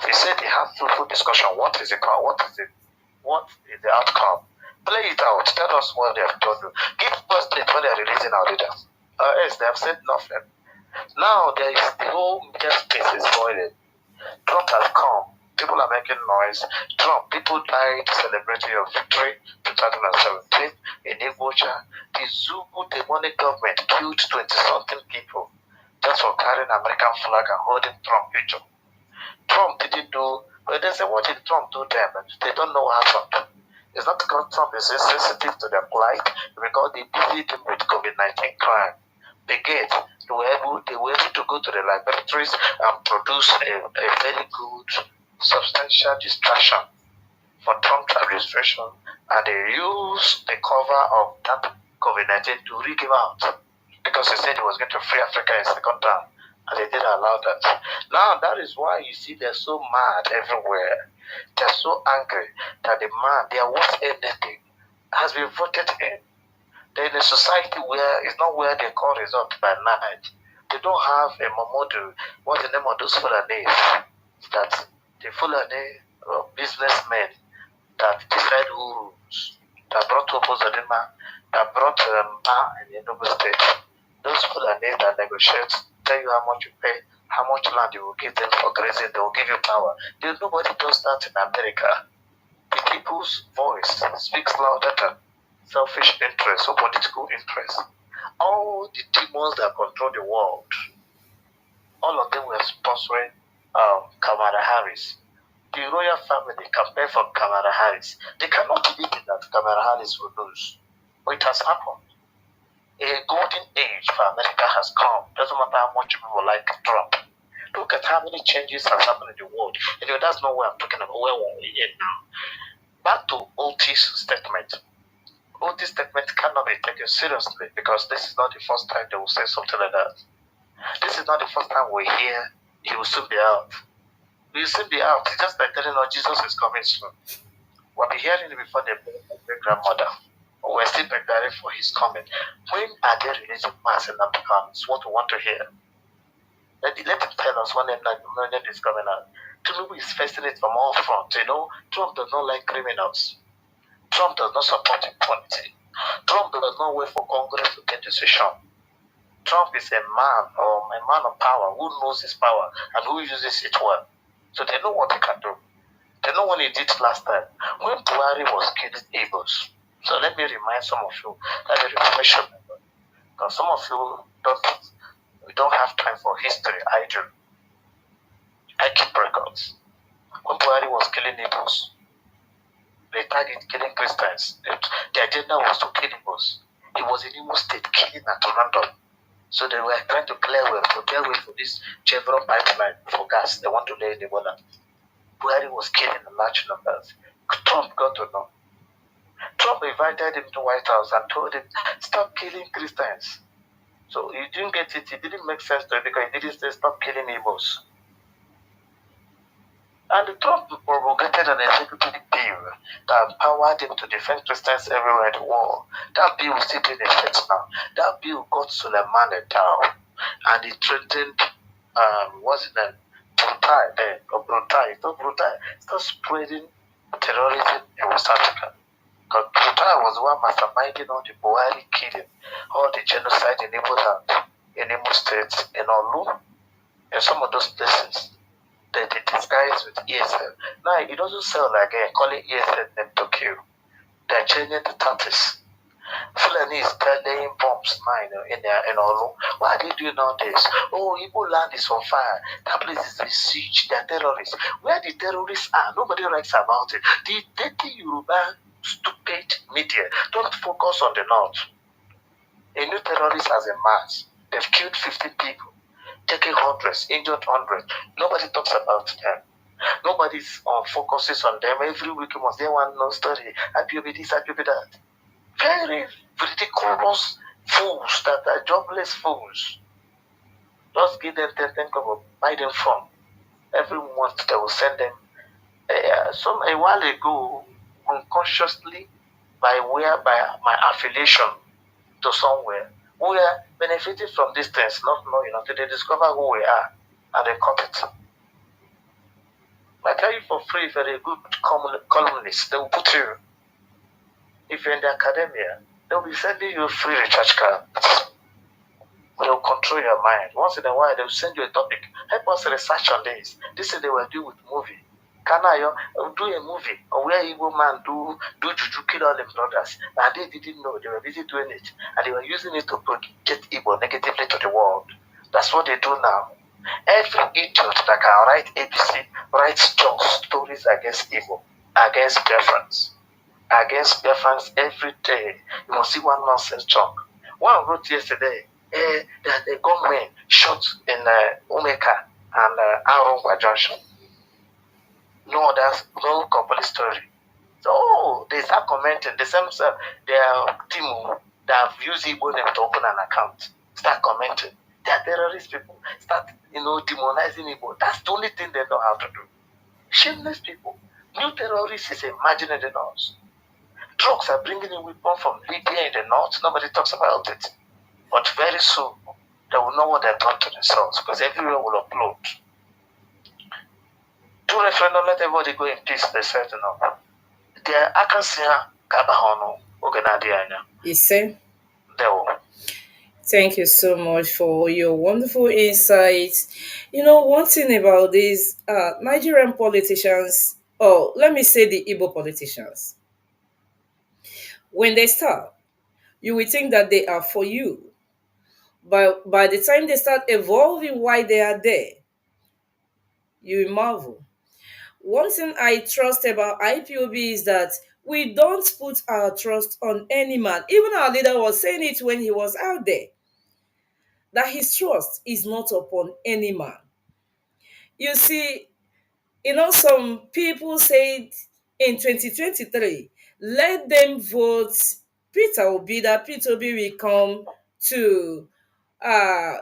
He said they have fruitful discussion. What is the the outcome? Play it out. Tell us what they have told you. Give us date when they are releasing our leaders. Else they have said nothing. Now there is the whole media space is boiling. Trump has come. People are making noise. Trump, people died celebrating your victory 2017 in Igbocha. The Zulu demonic government killed 20-something people just for carrying American flag and holding Trump picture. Trump didn't do, well, they say, what did Trump do them? And they don't know what happened. It's not because Trump is insensitive to their plight, because they busied him with COVID-19 crime. They were able to go to the laboratories and produce a very good, substantial distraction for Trump's administration, and they used the cover of that COVID-19 to rig him out, because he said he was going to free Africa in second term, and they didn't allow that. Now that is why you see they're so mad everywhere. They're so angry that the man, their worst enemy, has been voted in. They're in a society where it's not where they call results by night. They don't have a Momodu. What's the name of those Fulanis? That the Fulani businessmen that decide who rules. that brought Opozadima, that brought Ma in the Enugu State. Those Fulani that negotiate, tell you how much you pay, how much land you will give them for grazing, they will give you power. Nobody does that in America. The people's voice speaks louder than selfish interests or political interests. All the demons that control the world, all of them were sponsoring Kamala Harris. The royal family campaigned for Kamala Harris. They cannot believe that Kamala Harris will lose. But it has happened. A golden age for America has come. Doesn't matter how much people like Trump. Look at how many changes have happened in the world. Anyway, that's not what I'm talking about. Where we're in now. Back to Otis' statement. Otis' statement cannot be taken seriously because this is not the first time they will say something like that. This is not the first time we hear he will soon be out. He will soon be out. It's just like telling us Jesus is coming soon. We'll be hearing it before they bring my grandmother. We're still preparing for his coming. When are they releasing mass in Africans? What we want to hear. Let him tell us when name is coming out. Tinubu is facing it from all fronts. Trump does not like criminals. Trump does not support impunity. Trump does not wait for Congress to take decision. Trump is a man of power who knows his power and who uses it well. So they know what they can do. They know what he did last time. When Buhari was killing Igbos. So let me remind some of you that the information, because some of you don't have time for history. I do. I keep records. When Buhari was killing Igbos, they targeted killing Christians. The agenda was to kill Igbos. It was in Imo State killing at random. So they were trying to clear way for this Chevron pipeline for gas they want to lay in the border. Buhari was killing in large numbers. Trump got to know. Trump invited him to White House and told him, stop killing Christians. So he didn't get it. It didn't make sense to him because he didn't say stop killing Igbos. And Trump promulgated an executive bill that empowered him to defend Christians everywhere in the world. That bill is still in effect now. That bill got Soleimani down. And it threatened, what's his name? Brutai. It's not Brutai. Stop spreading terrorism in West Africa. Because Brutai was the one masterminding all the Buhari killing, all the genocide in Igbo land, in Imo State, in Olu, and some of those places. They disguise with ESL. Now, it doesn't sound like calling ESL name to kill. They're changing the tactics. Fulani is laying bombs now in Olu. Why are they doing all this? Oh, Igbo land is on fire. That place is besieged. They're terrorists. Where the terrorists are, nobody writes about it. The dirty Yoruba stupid media don't focus on the north. A new terrorist has emerged. They've killed 15 people, taking hundreds, injured hundreds. Nobody talks about them. Nobody focuses on them. Every week you must hear one no story. IPOB this, IPOB that. Very ridiculous fools that are jobless fools. Just give them 10 kobo, buy them from. Every month they will send them. A while ago, unconsciously, by my affiliation to somewhere, we are benefiting from these things, not knowing until they discover who we are and they cut it. I tell you for free, if you're a good columnist, they will put you. If you're in the academia, they'll be sending you free recharge cards. They'll control your mind. Once in a while, they'll send you a topic. Help us research on this. This is they will do with movie. Kanu do a movie where Igbo man do juju kill all them brothers. And they didn't know. They were busy doing it. And they were using it to project Igbo negatively to the world. That's what they do now. Every idiot that can write ABC writes just stories against Igbo, against Biafrans. Against Biafrans every day. You must see one nonsense chunk. One wrote yesterday that a gunman shot in Umeka and Arongwa Junction. No complete story. So they start commenting. The same their team that have used Igbo name to open an account start commenting. They are terrorist people. Start demonizing Igbo. That's the only thing they know how to do. Shameless people. New terrorists is imagining the north. Drugs are bringing in weapons from Libya in the north. Nobody talks about it. But very soon, they will know what they've done to themselves because everywhere will upload. Do referendum, let everybody go in peace, they said, Their Acacia Kabahono, Oganadiana. Ise. Dewo. Thank you so much for your wonderful insights. One thing about these Nigerian politicians, or let me say the Igbo politicians, when they start, you will think that they are for you. But by the time they start evolving why they are there, you will marvel. One thing I trust about IPOB is that we don't put our trust on any man. Even our leader was saying it when he was out there, that his trust is not upon any man. You see, some people said in 2023, let them vote Peter Obi, that Peter Obi will come to uh,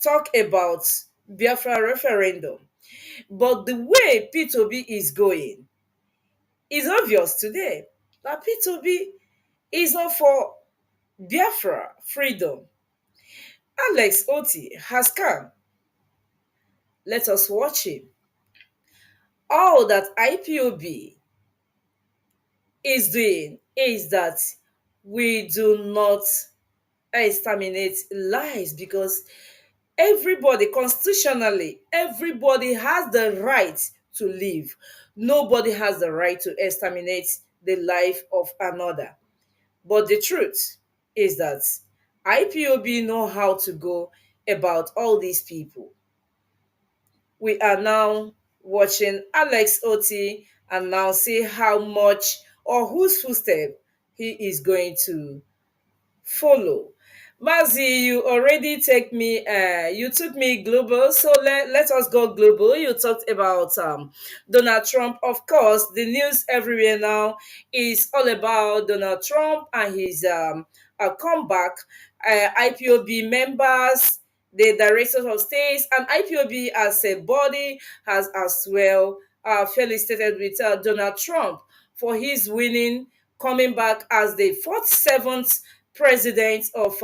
talk about Biafra referendum. But the way Peter Obi is going is obvious today that Peter Obi is not for Biafra freedom. Alex Oti has come. Let us watch him. All that IPOB is doing is that we do not exterminate lies, because everybody, constitutionally, everybody has the right to live. Nobody has the right to exterminate the life of another. But the truth is that IPOB know how to go about all these people. We are now watching Alex Oti and now see how much or whose footstep he is going to follow. Mazi, you took me global, so let us go global. You talked about Donald Trump. Of course, the news everywhere now is all about Donald Trump and his comeback. IPOB members, the directors of states, and IPOB as a body has as well felicitated with Donald Trump for his winning, coming back as the 47th president of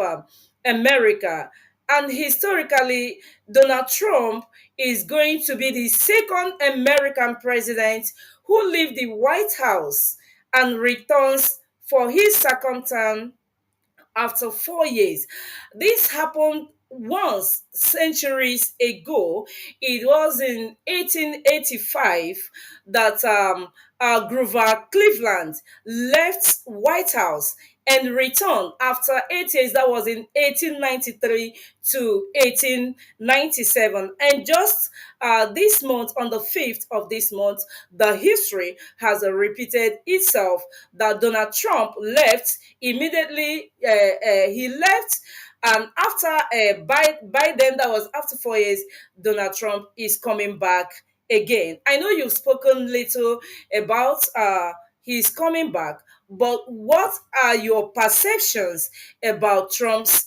America. And historically, Donald Trump is going to be the second American president who leaves the White House and returns for his second term after 4 years. This happened once centuries ago. It was in 1885 that Grover Cleveland left White House and returned after 8 years. That was in 1893 to 1897. And just this month, on the 5th of this month, the history has repeated itself that Donald Trump left immediately. He left, and after by then, that was after 4 years, Donald Trump is coming back again. I know you've spoken little about his coming back, but what are your perceptions about Trump's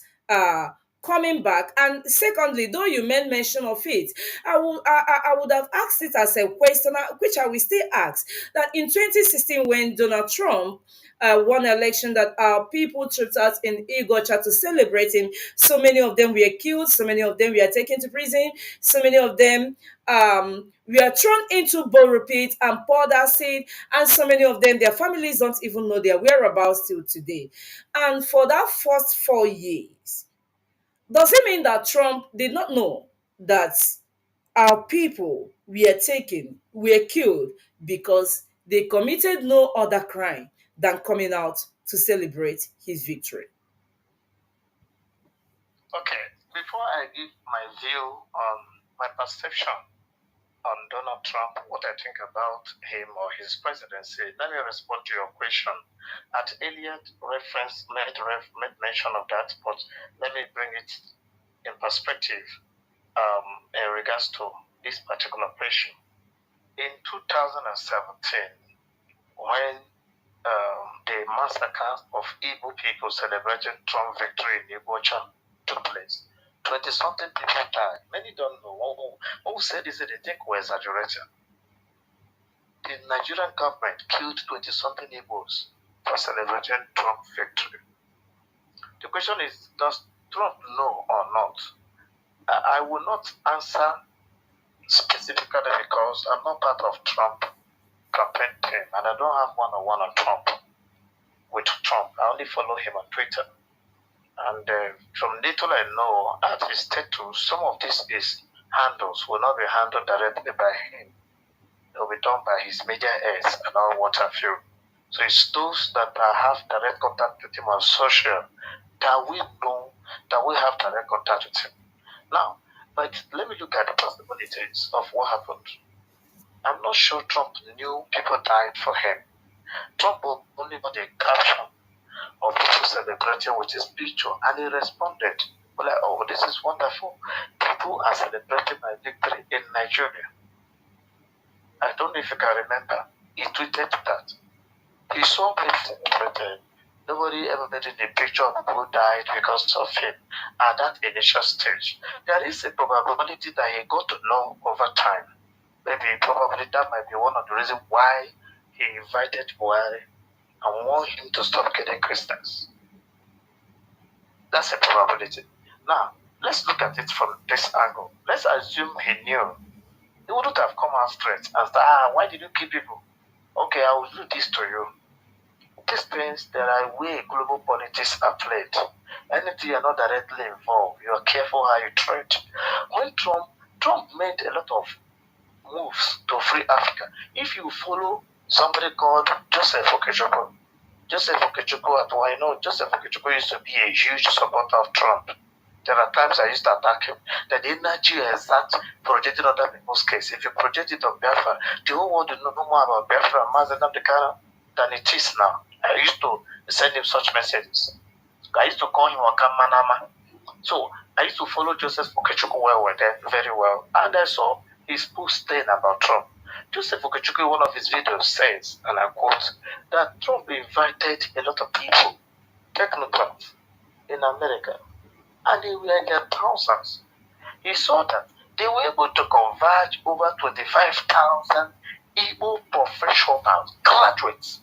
coming back? And secondly, though you made mention of it, I would have asked it as a question, which I will still ask, that in 2016, when Donald Trump won election, that our people trooped out in Igocha to celebrate him. So many of them were killed, so many of them were taken to prison, so many of them were thrown into borrow pit and poured acid, and so many of them, their families don't even know their whereabouts till today. And for that first 4 years, does it mean that Trump did not know that our people were taken, were killed because they committed no other crime than coming out to celebrate his victory? Okay, before I give my view on my perception on Donald Trump, what I think about him or his presidency, let me respond to your question. At Elliot reference made mention of that, but let me bring it in perspective in regards to this particular question. In 2017, when the massacre of Igbo people celebrating Trump victory in Ibocha took place, 20 something people died. Many don't know. Who said this? They think we're exaggerating. The Nigerian government killed 20 something Igbos for celebrating Trump victory. The question is, does Trump know or not? I will not answer specifically because I'm not part of Trump campaign team and I don't have one-on-one on Trump. with Trump. I only follow him on Twitter. And from little I know, at his status, some of his handles will not be handled directly by him. It will be done by his media aides and all what have you. So it's those that have direct contact with him on social that we know that we have direct contact with him. Now, but let me look at the possibilities of what happened. I'm not sure Trump knew people died for him. Trump only got a caption of people celebrating with his picture, and he responded, like, oh, this is wonderful. People are celebrating my victory in Nigeria. I don't know if you can remember. He tweeted that. He saw people celebrating. Nobody ever made a picture of who died because of him at that initial stage. There is a probability that he got to know over time. Maybe probably that might be one of the reasons why he invited Buhari and want him to stop killing Christians. That's a probability. Now, let's look at it from this angle. Let's assume he knew. He wouldn't have come out straight and said, why did you kill people? Okay, I will do this to you. These things, there are way global politics are played. Anything you're not directly involved, you're careful how you treat. When Trump made a lot of moves to free Africa. If you follow somebody called Joseph Okechukwu, I know Joseph Okechukwu used to be a huge supporter of Trump. There are times I used to attack him. That the energy is that projected on other people's case. If you project it on Biafra, the whole world will know more about Biafra and Mazi Ikem than it is now. I used to send him such messages. I used to call him Wakamanama. So I used to follow Joseph Okechukwu very well. And I saw his post saying about Trump. Joseph Okechukwu, in one of his videos, says, and I quote, that Trump invited a lot of people, technocrats, in America, and they were in their thousands. He saw that they were able to converge over 25,000 Igbo professionals, graduates,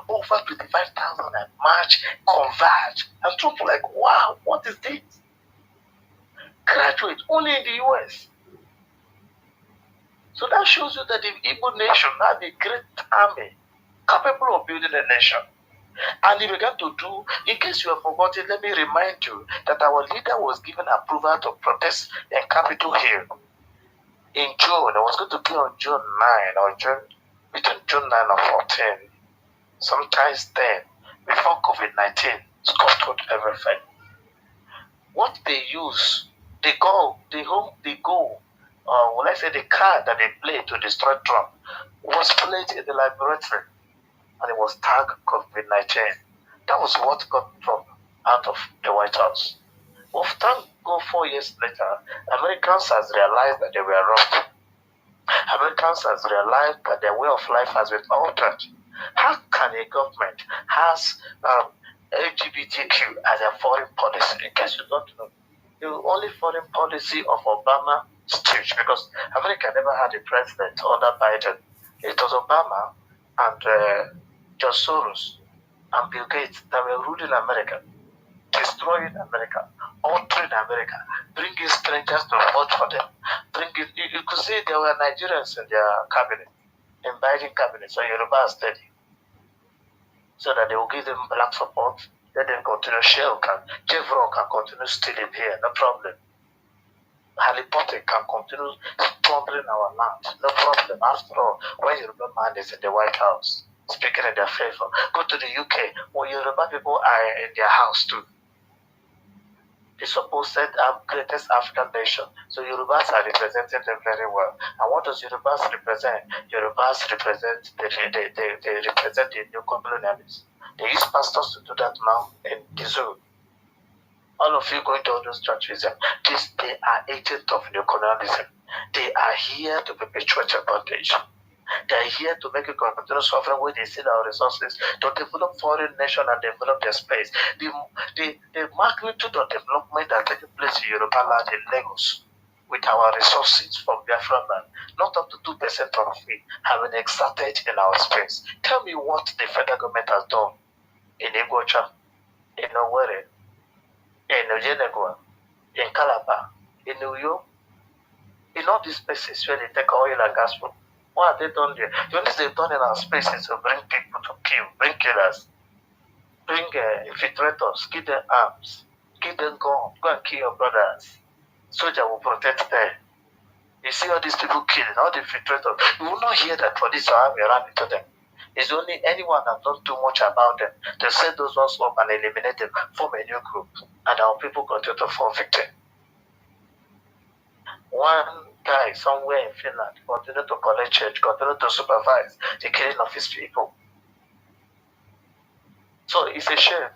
over 25,000 at March, converge. And Trump was like, wow, what is this? Graduates, only in the US. So that shows you that the Igbo nation had a great army capable of building a nation. And he began to do, in case you have forgotten, let me remind you that our leader was given approval to protest in Capitol Hill in June. It was going to be on June 9 or between June 9 or 14, sometimes then, before COVID-19 scuttled everything. What they use, the car that they played to destroy Trump was played in the laboratory, and it was tagged COVID-19. That was what got Trump out of the White House. Well, thank God 4 years later, Americans has realized that they were wrong. Americans has realized that their way of life has been altered. How can a government has LGBTQ as a foreign policy? In case you don't know, the only foreign policy of Obama stage, because America never had a president under Biden. It was Obama and George Soros and Bill Gates that were ruling America, destroying America, altering America, bringing strangers to vote for them. You could see there were Nigerians in their cabinet, in Biden cabinet, so Yoruba steady, so that they will give them black support. Let them continue. Chevron can continue stealing here, no problem. Halliburton can continue plundering our land, no problem. After all, when Yoruba man is in the White House, speaking in their favor, go to the UK, where Yoruba people are in their house too. The supposed greatest African nation. So Yorubas are representing them very well. And what does Yorubas represent? Yorubas represent they represent the new colonialists. They use pastors to do that now in the zoo. All of you going to all those churches, they are agents of neocolonialism. They are here to perpetuate your bondage. They are here to make a continuous suffering where they see our resources to develop foreign nation and develop their space. The magnitude of development that taking place in Yoruba land in Lagos with our resources from Biafra land, not up to 2% of it have been exerted in our space. Tell me what the federal government has done in Iguacha, in Owerri, in Ojenegua, in Calabar, in New York, in all these places where they take oil and gas from. What have they done there? The only thing they've done in our space is to bring people to kill, bring killers. bring infiltrators, give them arms, give them guns, go and kill your brothers. Soldier will protect them. You see all these people killing, all the infiltrators. You will not hear that police or army ran into them. It's only anyone that don't do much about them. They set those ones up and eliminate them, form a new group, and our people continue to fall victim. One guy somewhere in Finland continued to collect church, continued to supervise the killing of his people. So it's a shame.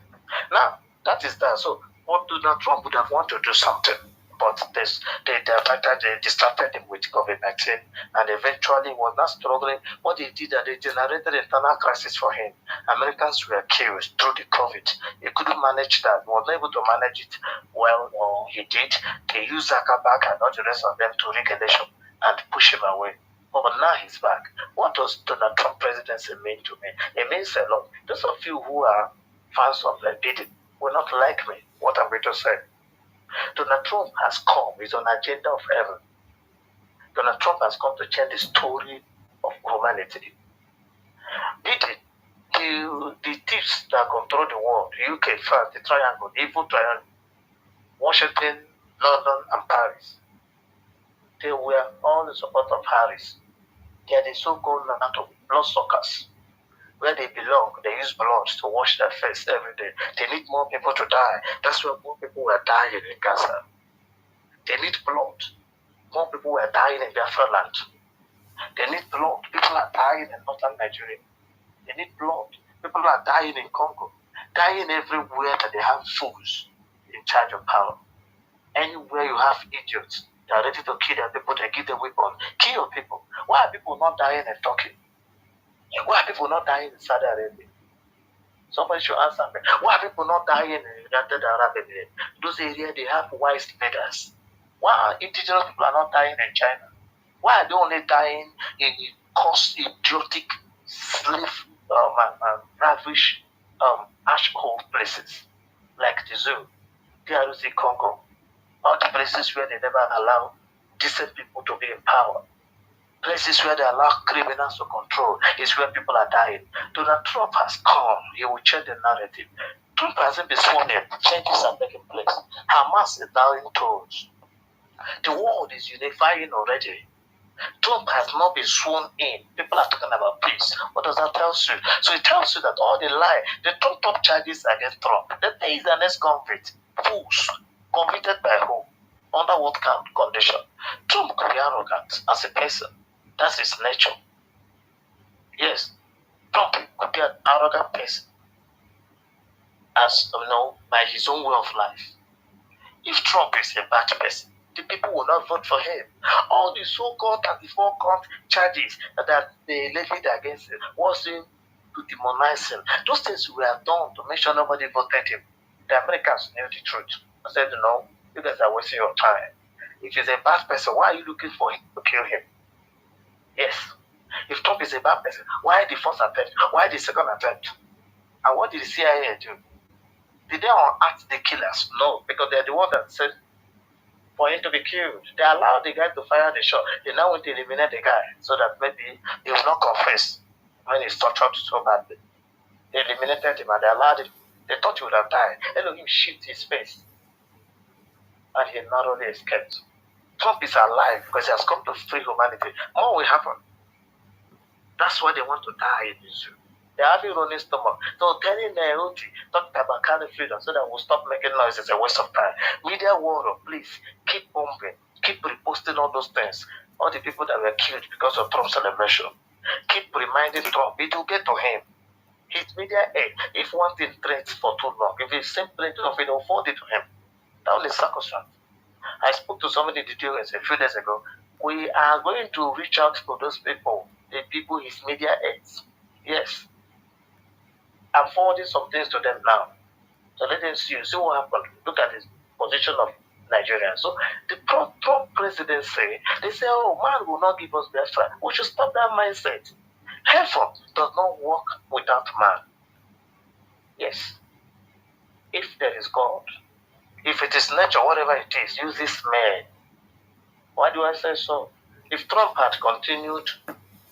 Now, that is that. So what Donald Trump would have wanted to do something, but they distracted him with COVID-19, and eventually was not struggling. What they did, that they generated internal crisis for him. Americans were killed through the COVID. He couldn't manage that, was not able to manage it well, or he did. They used Zuckerberg and all the rest of them to rig election and push him away. But now he's back. What does Donald Trump presidency mean to me? It means a lot. Those of you who are fans of Biden will not like me, what I'm going to say. Donald Trump has come. He's on the agenda of heaven. Donald Trump has come to change the story of humanity. The thieves that control the world, the UK, France, the triangle, the evil triangle, Washington, London, and Paris, they were all in support of Harris. They are the so-called bloodsuckers. Where they belong, they use blood to wash their face every day. They need more people to die. That's why more people were dying in Gaza. They need blood. More people were dying in Biafra land. They need blood. People are dying in northern Nigeria. They need blood. People are dying in Congo. Dying everywhere that they have fools in charge of power. Anywhere you have idiots, they are ready to kill their people, they give them weapons. Kill your people. Why are people not dying in Turkey? Why are people not dying in Saudi Arabia? Somebody should answer me. Why are people not dying in the United Arab Emirates? Those areas, they have wise leaders. Why are indigenous people are not dying in China? Why are they only dying in idiotic, slave, ravish, ash-hole places like the zoo, DRC Congo, all the places where they never allow decent people to be in power? Places where they allow criminals to control is where people are dying. Donald Trump has come. He will change the narrative. Trump hasn't been sworn in. Changes are taking place. Hamas is now in toes. The world is unifying already. Trump has not been sworn in. People are talking about peace. What does that tell you? So it tells you that all the lie, the top charges against Trump, that he is an ex-convict. Fools. Convicted by who? Under what condition? Trump could be arrogant as a person. That's his nature. Yes, Trump could be an arrogant person, as by his own way of life. If Trump is a bad person, the people will not vote for him. All the so-called 34 count charges that they levied against him was him to demonize him. Those things were done to make sure nobody voted him. The Americans knew the truth. I said, no, you guys are wasting your time. If he's a bad person, why are you looking for him to kill him? Yes. If Trump is a bad person, why the first attempt? Why the second attempt? And what did the CIA do? Did they unact the killers? No, because they're the ones that said for him to be killed. They allowed the guy to fire the shot. They now want to eliminate the guy so that maybe he will not confess when he's tortured so badly. They eliminated him and they allowed him. They thought he would have died. Elohim shift his face. And he narrowly escaped. Trump is alive because he has come to free humanity. More will happen. That's why they want to die in this zoo. They're having running stomach. So telling Nairobi, talk about kind of freedom so that we'll stop making noise. It's a waste of time. Media world, please keep pumping, keep reposting all those things. All the people that were killed because of Trump's celebration. Keep reminding Trump, it will get to him. His media aid, if one thing trends for too long, if it's simply enough, it will forward it to him. That was circumstance. I spoke to somebody in the US a few days ago. We are going to reach out to those people, the people his media aids. Yes. I'm forwarding some things to them now. So let them see what happened. Look at the position of Nigeria. So the Trump presidency, they say, oh, man will not give us Biafra. We should stop that mindset. Heaven does not work without man. Yes. If there is God, if it is nature, whatever it is, use this man. Why do I say so? If Trump had continued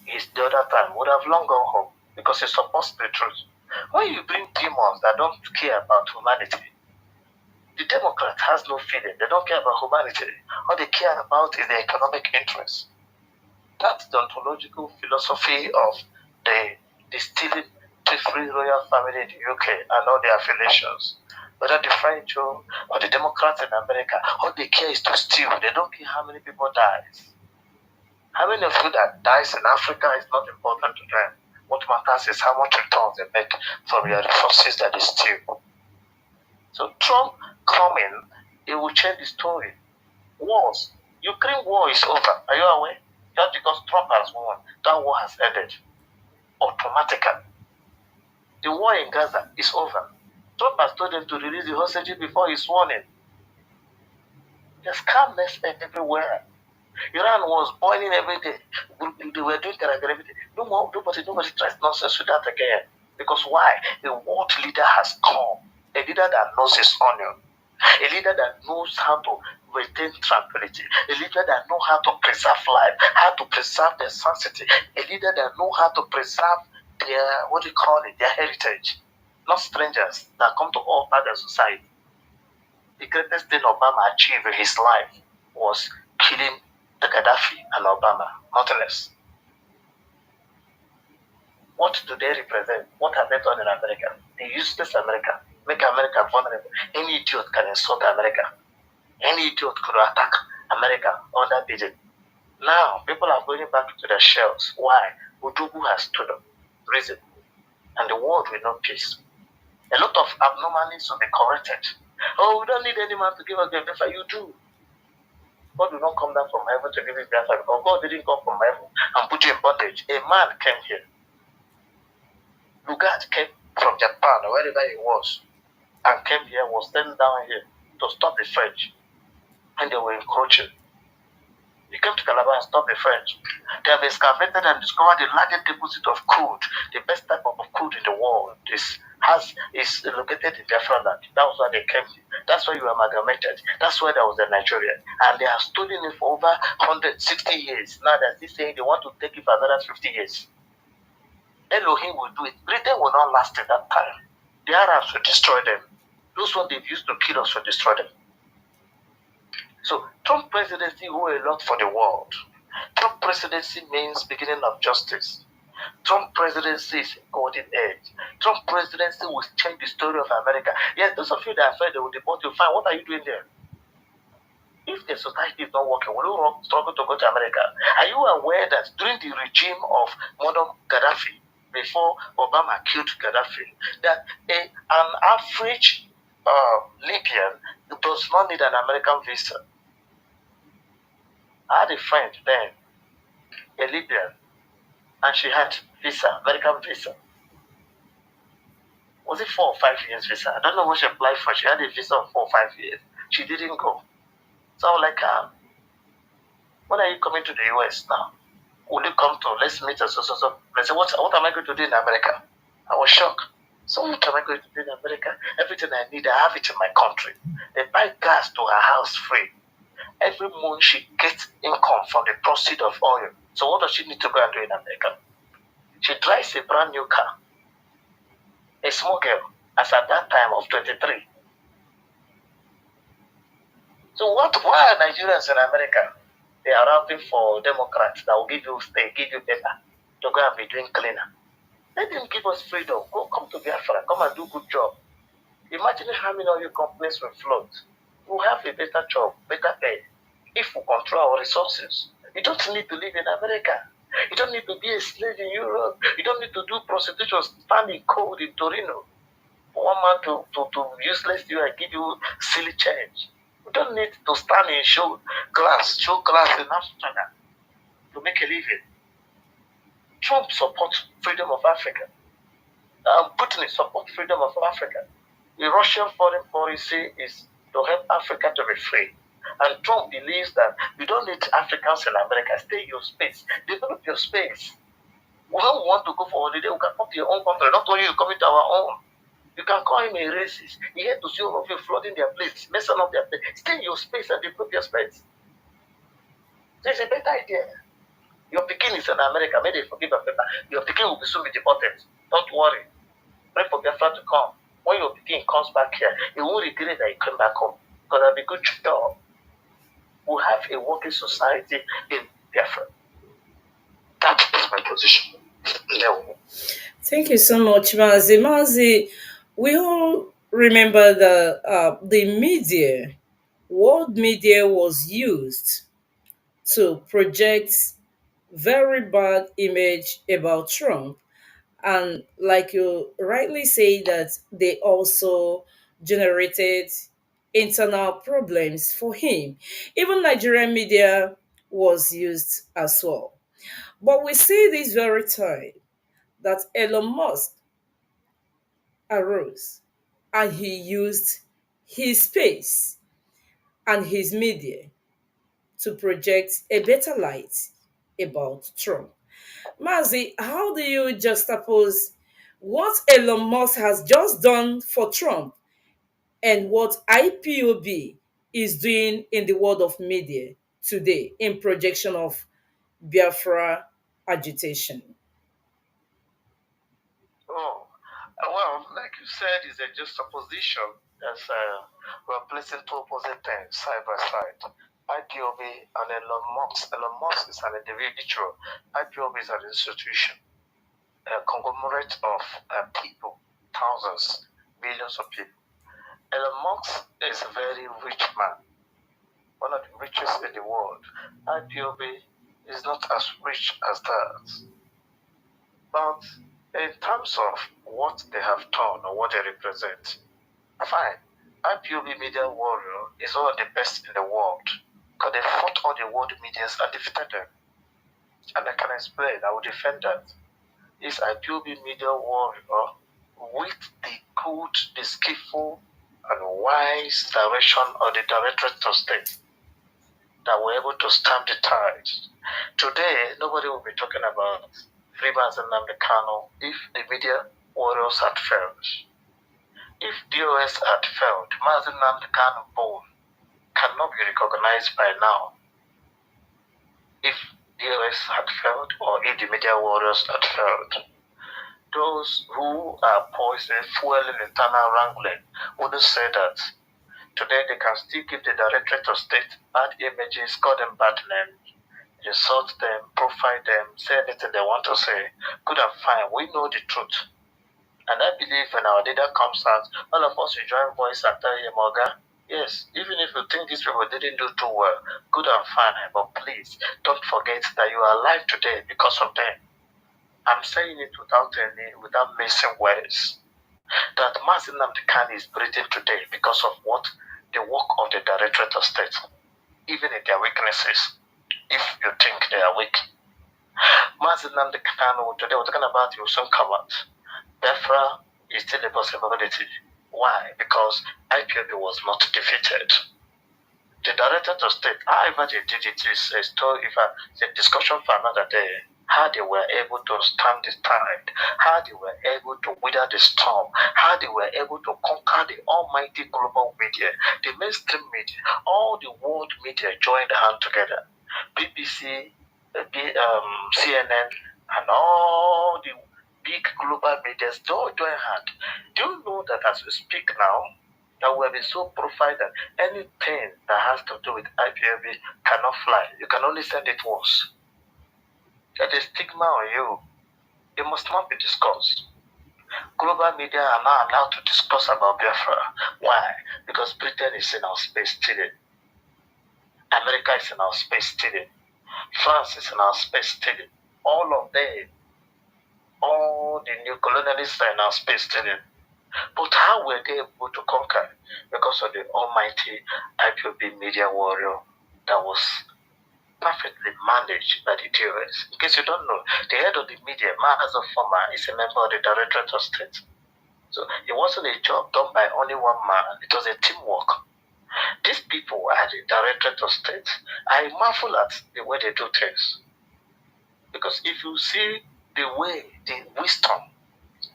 his the other time, would have long gone home because he supports the truth. When you bring demons that don't care about humanity, the Democrat has no feeling. They don't care about humanity. All they care about is the economic interest. That's the ontological philosophy of the stealing the free royal family in the UK and all their affiliations. Whether the French or the Democrats in America, all they care is to steal. They don't care how many people die. How many of you that dies in Africa is not important to them. What matters is how much returns they make from your resources that they steal. So Trump coming, it will change the story. Wars. Ukraine war is over. Are you aware? Just because Trump has won, that war has ended. Automatically. The war in Gaza is over. Trump has told them to release the hostages before he's sworn in. There's calmness everywhere. Iran was boiling every day. They were doing character every day. Nobody tries nonsense with that again. Because why? A world leader has come. A leader that knows his onion. A leader that knows how to retain tranquility. A leader that knows how to preserve life, how to preserve their sanctity. A leader that knows how to preserve their, their heritage. Not strangers that come to alter their society. The greatest thing Obama achieved in his life was killing the Gaddafi and Obama. Nothing else. What do they represent? What have they done in America? They use this America, make America vulnerable. Any idiot can insult America. Any idiot could attack America under BJ. Now, people are going back to their shells. Why? Udugu has stood up, risen, and the world will know peace. A lot of abnormalities will be corrected. Oh, we don't need any man to give us Biafra. You do. God will not come down from heaven to give you Biafra because God didn't come from heaven and put you in bondage. A man came here. Lugard came from Japan or wherever he was and came here, was standing down here to stop the French. And they were encroaching. He came to Calabar and stopped the French. They have excavated and discovered the largest deposit of crude. The best type of crude in the world is located in Biafra land. That was why they came. That's why you amalgamated. That's why there was a Nigerian. And they have stolen it for over 160 years. Now they're still saying they want to take it for another 50 years. Elohim will do it. Britain will not last at that time. The Arabs will destroy them. Those ones they've used to kill us will destroy them. So Trump presidency owe a lot for the world. Trump presidency means beginning of justice. Trump presidency is golden age. Trump presidency will change the story of America. Yes, those of you that are afraid they will deport you, fine. What are you doing there? If the society is not working, will you struggle to go to America? Are you aware that during the regime of Muammar Gaddafi, before Obama killed Gaddafi, that an average Libyan does not need an American visa? I had a friend then, a Libyan, and she had visa, American visa. Was it 4 or 5 years visa? I don't know what she applied for. She had a visa of 4 or 5 years. She didn't go. So I was like, when are you coming to the US now? Will you come to, let's meet us, so. I said, what am I going to do in America? I was shocked. So what am I going to do in America? Everything I need, I have it in my country. They buy gas to her house free. Every month she gets income from the proceeds of oil. So what does she need to go and do in America? She drives a brand new car. A small girl, as at that time of 23. So why are Nigerians in America? They are routing for Democrats that will give you paper to go and be doing cleaner. Let them give us freedom. Come to Biafra, come and do good job. Imagine how many of your companies will float. We'll have a better job, better pay. If we control our resources, you don't need to live in America. You don't need to be a slave in Europe. You don't need to do prostitution, standing cold in Torino. For one man to useless you and give you silly change. You don't need to stand in show class in Amsterdam to make a living. Trump supports freedom of Africa. Putin supports freedom of Africa. The Russian foreign policy is to help Africa to be free. And Trump believes that you don't need Africans in America. Stay in your space. Develop your space. When we want to go for holiday, we can come to your own country. Not only you coming to our own. You can call him a racist. He had to see all of you flooding their place, messing up their place. Stay in your space and develop your space. So it's a better idea. Your picking is in America. Maybe they forgive a paper. Your picking will be soon be deported. Don't worry. Pray for Biafra to come. When your pikin comes back here, you won't regret that you came back home. Because that'll be good job. We have a working society in Biafra. That is my position. No. Thank you so much, Mazi. Mazi, we all remember the media, world media was used to project very bad image about Trump. And like you rightly say, that they also generated internal problems for him. Even Nigerian media was used as well. But we see this very time that Elon Musk arose and he used his space and his media to project a better light about Trump. Mazi, how do you juxtapose what Elon Musk has just done for Trump and what IPOB is doing in the world of media today in projection of Biafra agitation? Oh, well, like you said, it's a juxtaposition. That's we're placing two opposite things side by side. IPOB and Elon Musk. Elon Musk is an individual. IPOB is an institution, a conglomerate of people, thousands, millions of people. Elon Musk is a very rich man, one of the richest in the world. IPOB is not as rich as that. But in terms of what they have done or what they represent, fine. IPOB Media Warrior is one of the best in the world because they fought all the world medias and defeated them. And I can explain, I will defend that. Is IPOB Media Warrior with the good, the skillful, and wise direction of the Directorate of State that were able to stamp the tide. Today, nobody will be talking about Freeman's and Nnamdi Kanu if the media warriors had failed. If DOS had failed, Mazi Nnamdi Kanu bone cannot be recognized by now. If DOS had failed or if the media warriors had failed, those who are poisoning, fueling internal wrangling wouldn't say that. Today they can still give the Directorate of State bad images, call them bad names, insult them, profile them, say anything they want to say. Good and fine, we know the truth. And I believe when our leader comes out, all of us will join voice and tell him, Oga, yes, even if you think these people didn't do too well, good and fine, but please don't forget that you are alive today because of them. I'm saying it without missing words. That Mazi Nnamdi Kanu is breathing today because of what? The work of the Directorate of State, even in their weaknesses, if you think they are weak. Mazi Nnamdi Kanu, today we're talking about you soon come out. Biafra is still a possibility. Why? Because IPOB was not defeated. The Directorate of State, however they did it, is a story, it's a discussion for another day. How they were able to stand the tide, how they were able to weather the storm, how they were able to conquer the almighty global media, the mainstream media, all the world media joined hand together. BBC, CNN, and all the big global media, they all join hand. Do you know that as we speak now, that we have been so profiled that anything that has to do with IPOB cannot fly. You can only send it once. There's a stigma on you. It must not be discussed. Global media are not allowed to discuss about Biafra. Why? Because Britain is in our space today. America is in our space today. France is in our space today. All of them, all the new colonialists are in our space today. But how were they able to conquer? Because of the almighty IPOB media warrior that was perfectly managed by the TOS. In case you don't know, the head of the media, Mazi Ikem, is a member of the Directorate of State. So it wasn't a job done by only one man, it was a teamwork. These people are the Directorate of State. I marvel at the way they do things. Because if you see the way, the wisdom,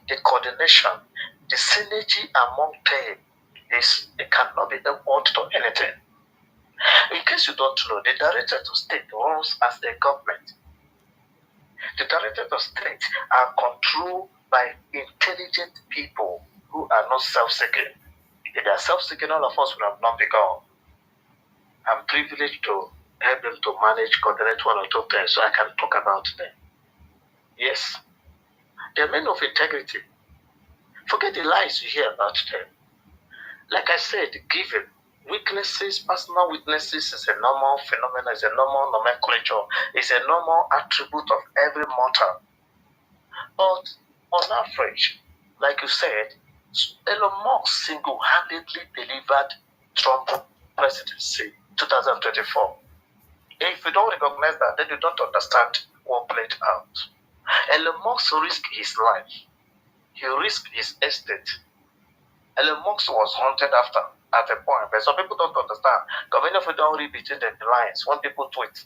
the coordination, the synergy among them, it cannot be equal to anything. In case you don't know, the Directorate of State runs as a government. The Directorate of State are control by intelligent people who are not self-seeking. If they are self-seeking, all of us would have not become. I'm privileged to help them to manage, coordinate one or two things so I can talk about them. Yes, they're men of integrity. Forget the lies you hear about them. Like I said, given weaknesses, personal weaknesses is a normal phenomenon, is a normal nomenclature, is a normal attribute of every mortal. But on average, like you said, Elon Musk single-handedly delivered Trump presidency 2024. If you don't recognize that, then you don't understand what played out. Elon Musk risked his life. He risked his estate. Elon Musk was hunted after at a point, but some people don't understand. Because many of you don't read between the lines when people tweet.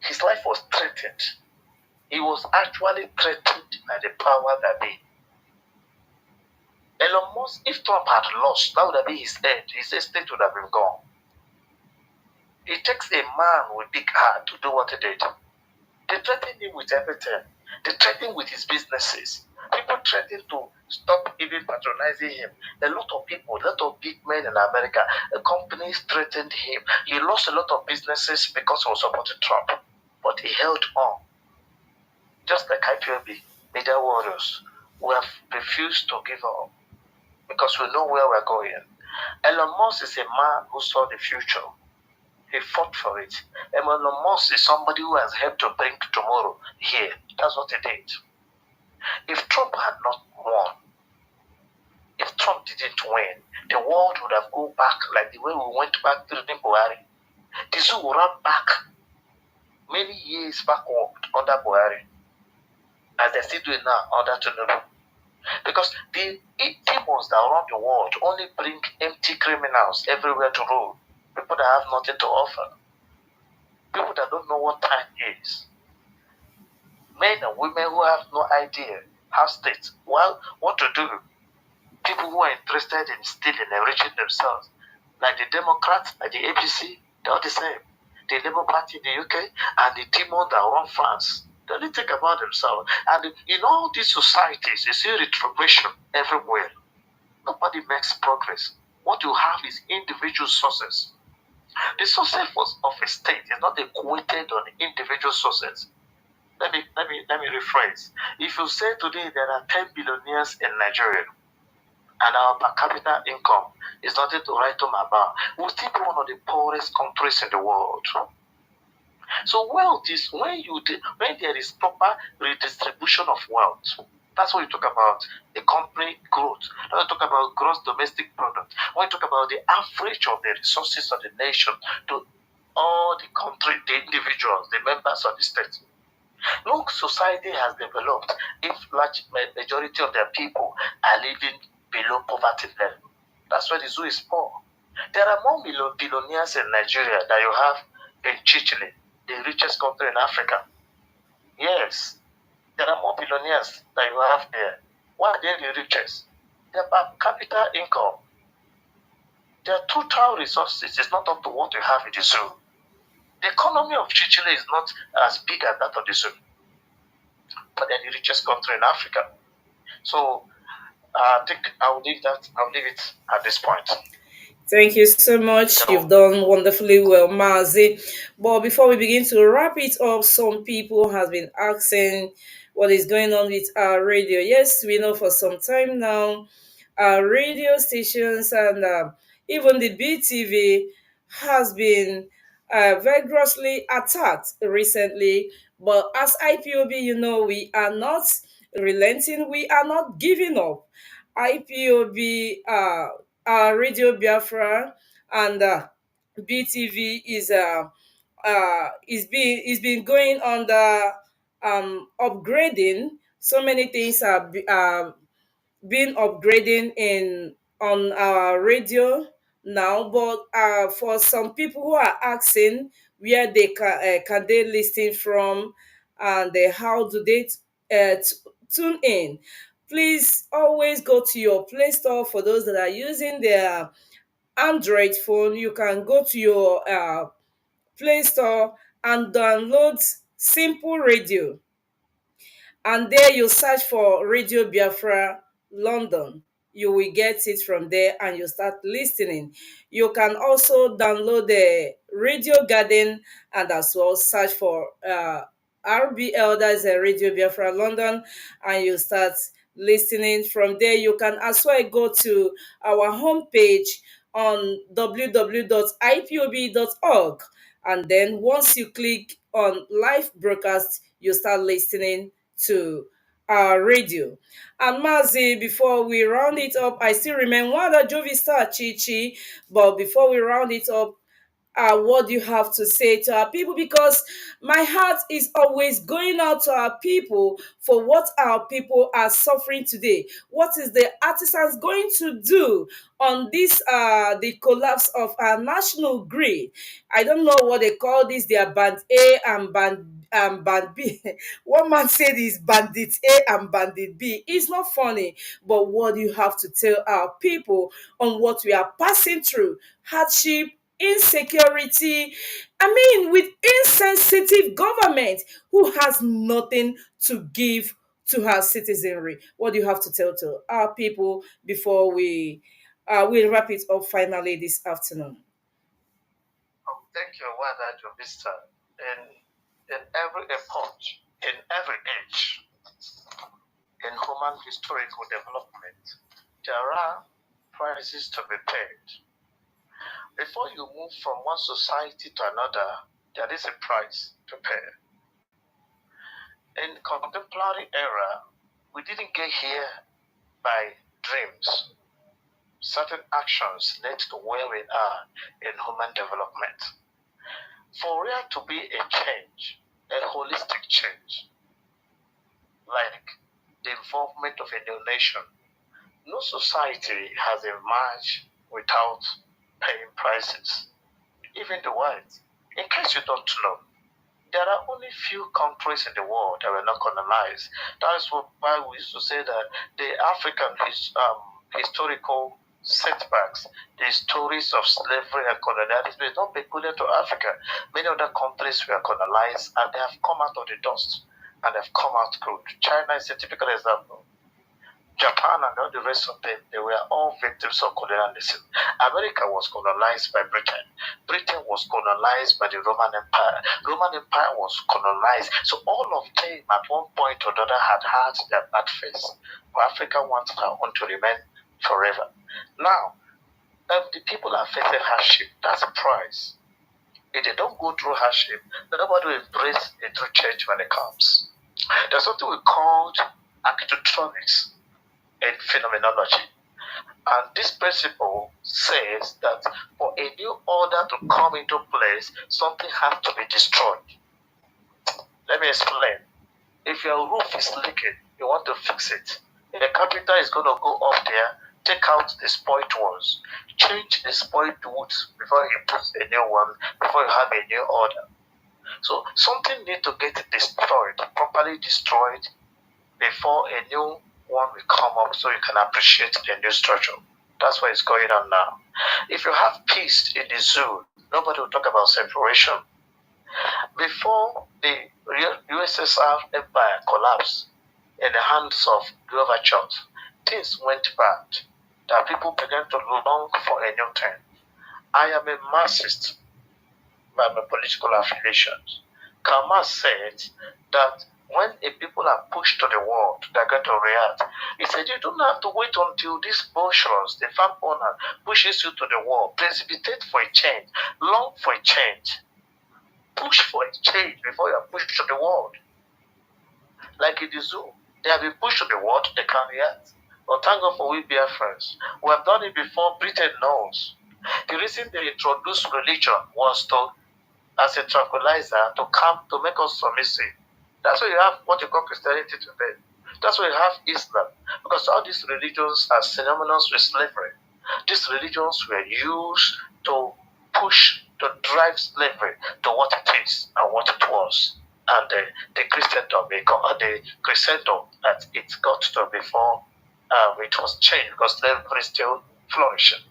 His life was threatened. He was actually threatened by the power that be. Elon Musk, if Trump had lost, that would have been his end. His estate would have been gone. It takes a man with big heart to do what he did. They threatened him with everything. They threatened with his businesses. People threatened to stop even patronizing him. A lot of people, a lot of big men in America, companies threatened him. He lost a lot of businesses because he was supporting Trump. But he held on. Just like IPOB, media warriors, we have refused to give up because we know where we're going. Elon Musk is a man who saw the future. He fought for it. Elon Musk is somebody who has helped to bring tomorrow here. That's what he did. If Trump had not won, if Trump didn't win, the world would have gone back like the way we went back during Buhari. The zoo would run back many years backward under Buhari, as they're still doing now under Tinubu. Because the demons that run the world only bring empty criminals everywhere to rule. People that have nothing to offer. People that don't know what time is. Men and women who have no idea how states, well, what to do. People who are interested in stealing, enriching themselves, like the Democrats, like the APC, they're all the same. The Labour Party in the UK and the demon that run France, they only think about themselves. And in all these societies, you see retrogression everywhere. Nobody makes progress. What you have is individual sources. The sources of a state is not equated on individual sources. Let me rephrase. If you say today there are 10 billionaires in Nigeria and our per capita income is nothing to write home about, we'll still be one of the poorest countries in the world. So wealth is when there is proper redistribution of wealth. That's what you talk about the company growth. When you talk about gross domestic product, when you talk about the average of the resources of the nation to all the country, the individuals, the members of the state. No society has developed if large majority of their people are living below poverty level. That's why the zoo is poor. There are more billionaires in Nigeria than you have in Chile, the richest country in Africa. Yes, there are more billionaires than you have there. Why are they the richest? Their per capita income, their total resources is not up to what you have in the zoo. The economy of Chile is not as big as that of the zoo, but they're the richest country in Africa. So I think I'll leave that. I'll leave it at this point. Thank you so much. You've done wonderfully well, Mazi. But before we begin to wrap it up, some people have been asking what is going on with our radio. Yes, we know for some time now, our radio stations and even the BTV has been vigorously attacked recently. But as IPOB, we are not relenting. We are not giving up. IPOB, Radio Biafra, and BTV is been going on the upgrading. So many things are been upgrading in on our radio now, but for some people who are asking where they can they listen from, and how do they tune in, please always go to your Play Store. For those that are using their Android phone, you can go to your Play Store and download Simple Radio. and there you search for Radio Biafra London. You will get it from there and you start listening. You can also download the Radio Garden and as well search for RBL, that's a Radio Biafra London, and you start listening from there. You can as well go to our homepage on www.ipob.org, and then once you click on live broadcast, you start listening to our radio. And Mazi, before we round it up, I still remember one of Jovi Star Chichi, but before we round it up, what do you have to say to our people? Because my heart is always going out to our people for what our people are suffering today. What is the artisans going to do on this the collapse of our national grid? I don't know what they call this. They are band A and band B. One man said is bandit A and bandit B. It's not funny, but what do you have to tell our people on what we are passing through? Hardship, insecurity, I mean, with insensitive government who has nothing to give to her citizenry. What do you have to tell to our people before we wrap it up finally this afternoon? Thank you, Wada Jobista. In every epoch, in every age, in human historical development, there are prices to be paid. Before you move from one society to another, there is a price to pay. In contemporary era, we didn't get here by dreams. Certain actions led to where we are in human development. For there to be a change, a holistic change, like the involvement of a new nation, no society has emerged without paying prices. Even the whites. In case you don't know, there are only few countries in the world that were not colonized. That is why we used to say that the African historical setbacks, the stories of slavery and colonialism is not peculiar to Africa. Many other countries were colonized and they have come out of the dust and have come out good. China is a typical example. Japan and all the rest of them, they were all victims of colonialism. America was colonized by Britain. Britain was colonized by the Roman Empire. Roman Empire was colonized. So all of them at one point or another had their bad face. But Africa wants her own to remain forever. Now, if the people are facing hardship, that's a price. If they don't go through hardship, nobody will embrace a true change when it comes. There's something we call architectonics in phenomenology. And this principle says that for a new order to come into place, something has to be destroyed. Let me explain. If your roof is leaking, you want to fix it. The carpenter is going to go up there, take out the spoiled ones, change the spoiled wood before he puts a new one, before you have a new order. So something needs to get destroyed, properly destroyed, before a new one will come up so you can appreciate the new structure. That's what is going on now. If you have peace in the zoo, nobody will talk about separation. Before the USSR empire collapsed in the hands of Gorbachev, things went bad. That people began to long for a new thing. I am a Marxist by my political affiliations. Karl Marx said that when a people are pushed to the wall, they're going to react. He said, you don't have to wait until these bourgeois, the farm owner, pushes you to the wall. Precipitate for a change. Long for a change. Push for a change before you are pushed to the wall. Like in the zoo, they have been pushed to the wall, they can't react. But thank God for we Biafrans. We have done it before, Britain knows. The reason they introduced religion was to, as a tranquilizer, to make us submissive. That's why you have what you call Christianity today. That's why you have Islam. Because all these religions are synonymous with slavery. These religions were used to push, to drive slavery to what it is and what it was. And the Christendom, the Christendom that it got to before it was changed because slavery is still flourishing.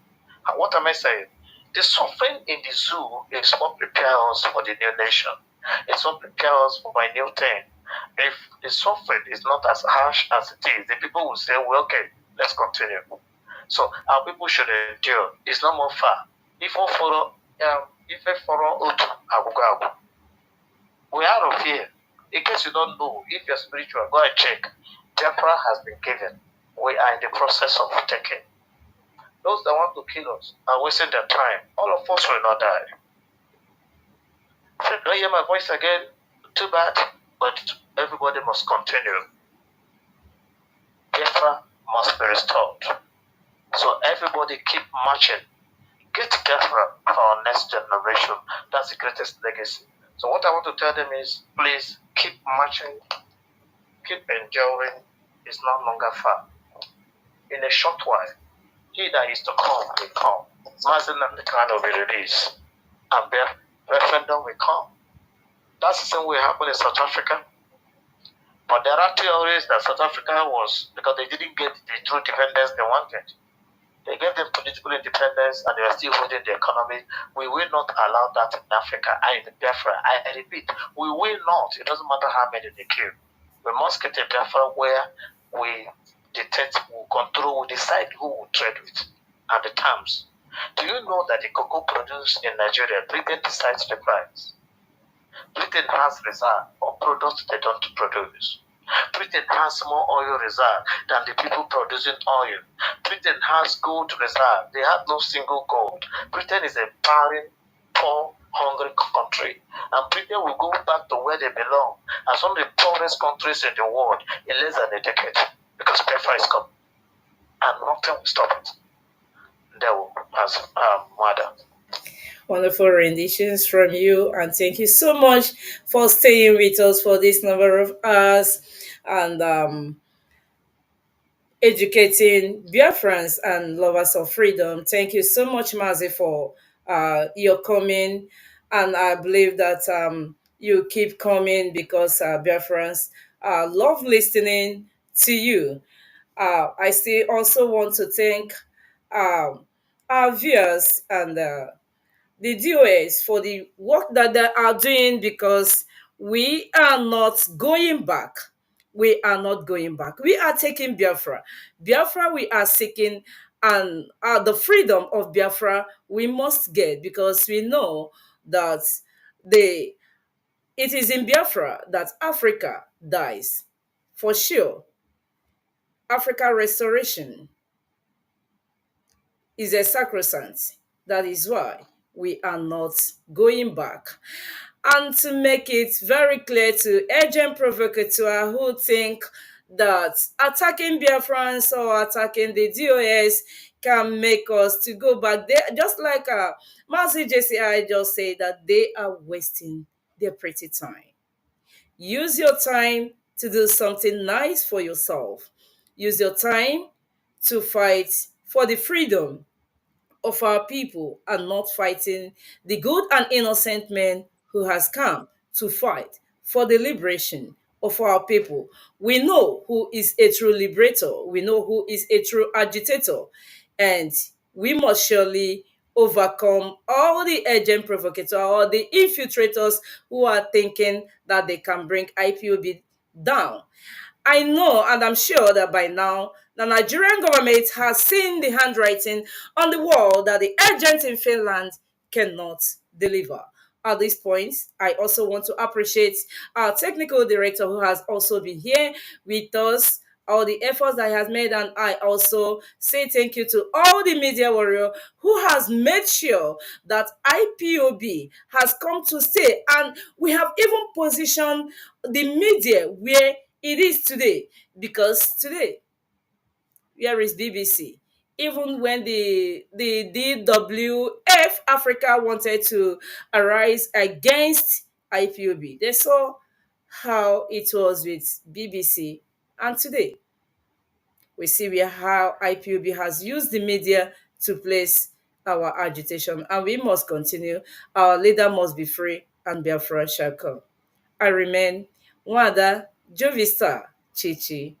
And what am I saying? The suffering in the zoo is what prepares us for the new nation. It's what prepares us for a new thing. If the suffering is not as harsh as it is, the people will say, well, okay, let's continue. So our people should endure. It's not more far. If a follow Agugagu, we're out of here. In case you don't know, if you're spiritual, go and check. Biafra has been given. We are in the process of taking. Those that want to kill us are wasting their time. All of us will not die. If you don't hear my voice again, too bad. But everybody must continue. Biafra must be restored. So everybody keep marching. Get Biafra for our next generation. That's the greatest legacy. So what I want to tell them is, please keep marching, keep enduring. It's no longer far. In a short while, he that is to come will come. Mazi Ikem will be released, and referendum will come. That's the same way it happened in South Africa. But there are theories that South Africa was, because they didn't get the true independence they wanted. They gave them political independence and they are still holding the economy. We will not allow that in Africa and in Biafra. I repeat, we will not. It doesn't matter how many they kill. We must get a Biafra where we dictate, we control, we decide who will trade with and the terms. Do you know that the cocoa produced in Nigeria, Britain decides the price? Britain has reserve of products they don't produce. Britain has more oil reserve than the people producing oil. Britain has gold reserve. They have no single gold. Britain is a barren, poor, hungry country. And Britain will go back to where they belong as one of the poorest countries in the world in less than a decade because Biafra is coming. And nothing will stop it. They will, as mother. Wonderful renditions from you, and thank you so much for staying with us for this number of hours and educating Biafrans and lovers of freedom. Thank you so much, Mazi, for your coming, and I believe that you keep coming because Biafrans love listening to you. I still also want to thank our viewers and the DOS for the work that they are doing because we are not going back. We are not going back. We are taking Biafra. Biafra, we are seeking, and the freedom of Biafra we must get because we know that the it is in Biafra that Africa dies. For sure, Africa restoration is a sacrosanct. That is why we are not going back. And to make it very clear to agent provocateur who think that attacking Biafrans or attacking the DOS can make us to go back there, just like Mazi JCI just said that they are wasting their pretty time. Use your time to do something nice for yourself. Use your time to fight for the freedom of our people and not fighting the good and innocent men who has come to fight for the liberation of our people. We know who is a true liberator. We know who is a true agitator. And we must surely overcome all the agent provocators or the infiltrators who are thinking that they can bring IPOB down. I know and I'm sure that by now the Nigerian government has seen the handwriting on the wall that the agent in Finland cannot deliver. At this point, I also want to appreciate our technical director who has also been here with us, all the efforts that he has made, and I also say thank you to all the media warrior who has made sure that IPOB has come to stay, and we have even positioned the media where it is today, because today, where is BBC? Even when the DWF Africa wanted to arise against IPOB, they saw how it was with BBC. And today, we see where how IPOB has used the media to place our agitation. And we must continue. Our leader must be free and Biafra shall come. I remain Wanda Jovista Chichi.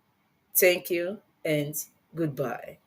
Thank you and goodbye.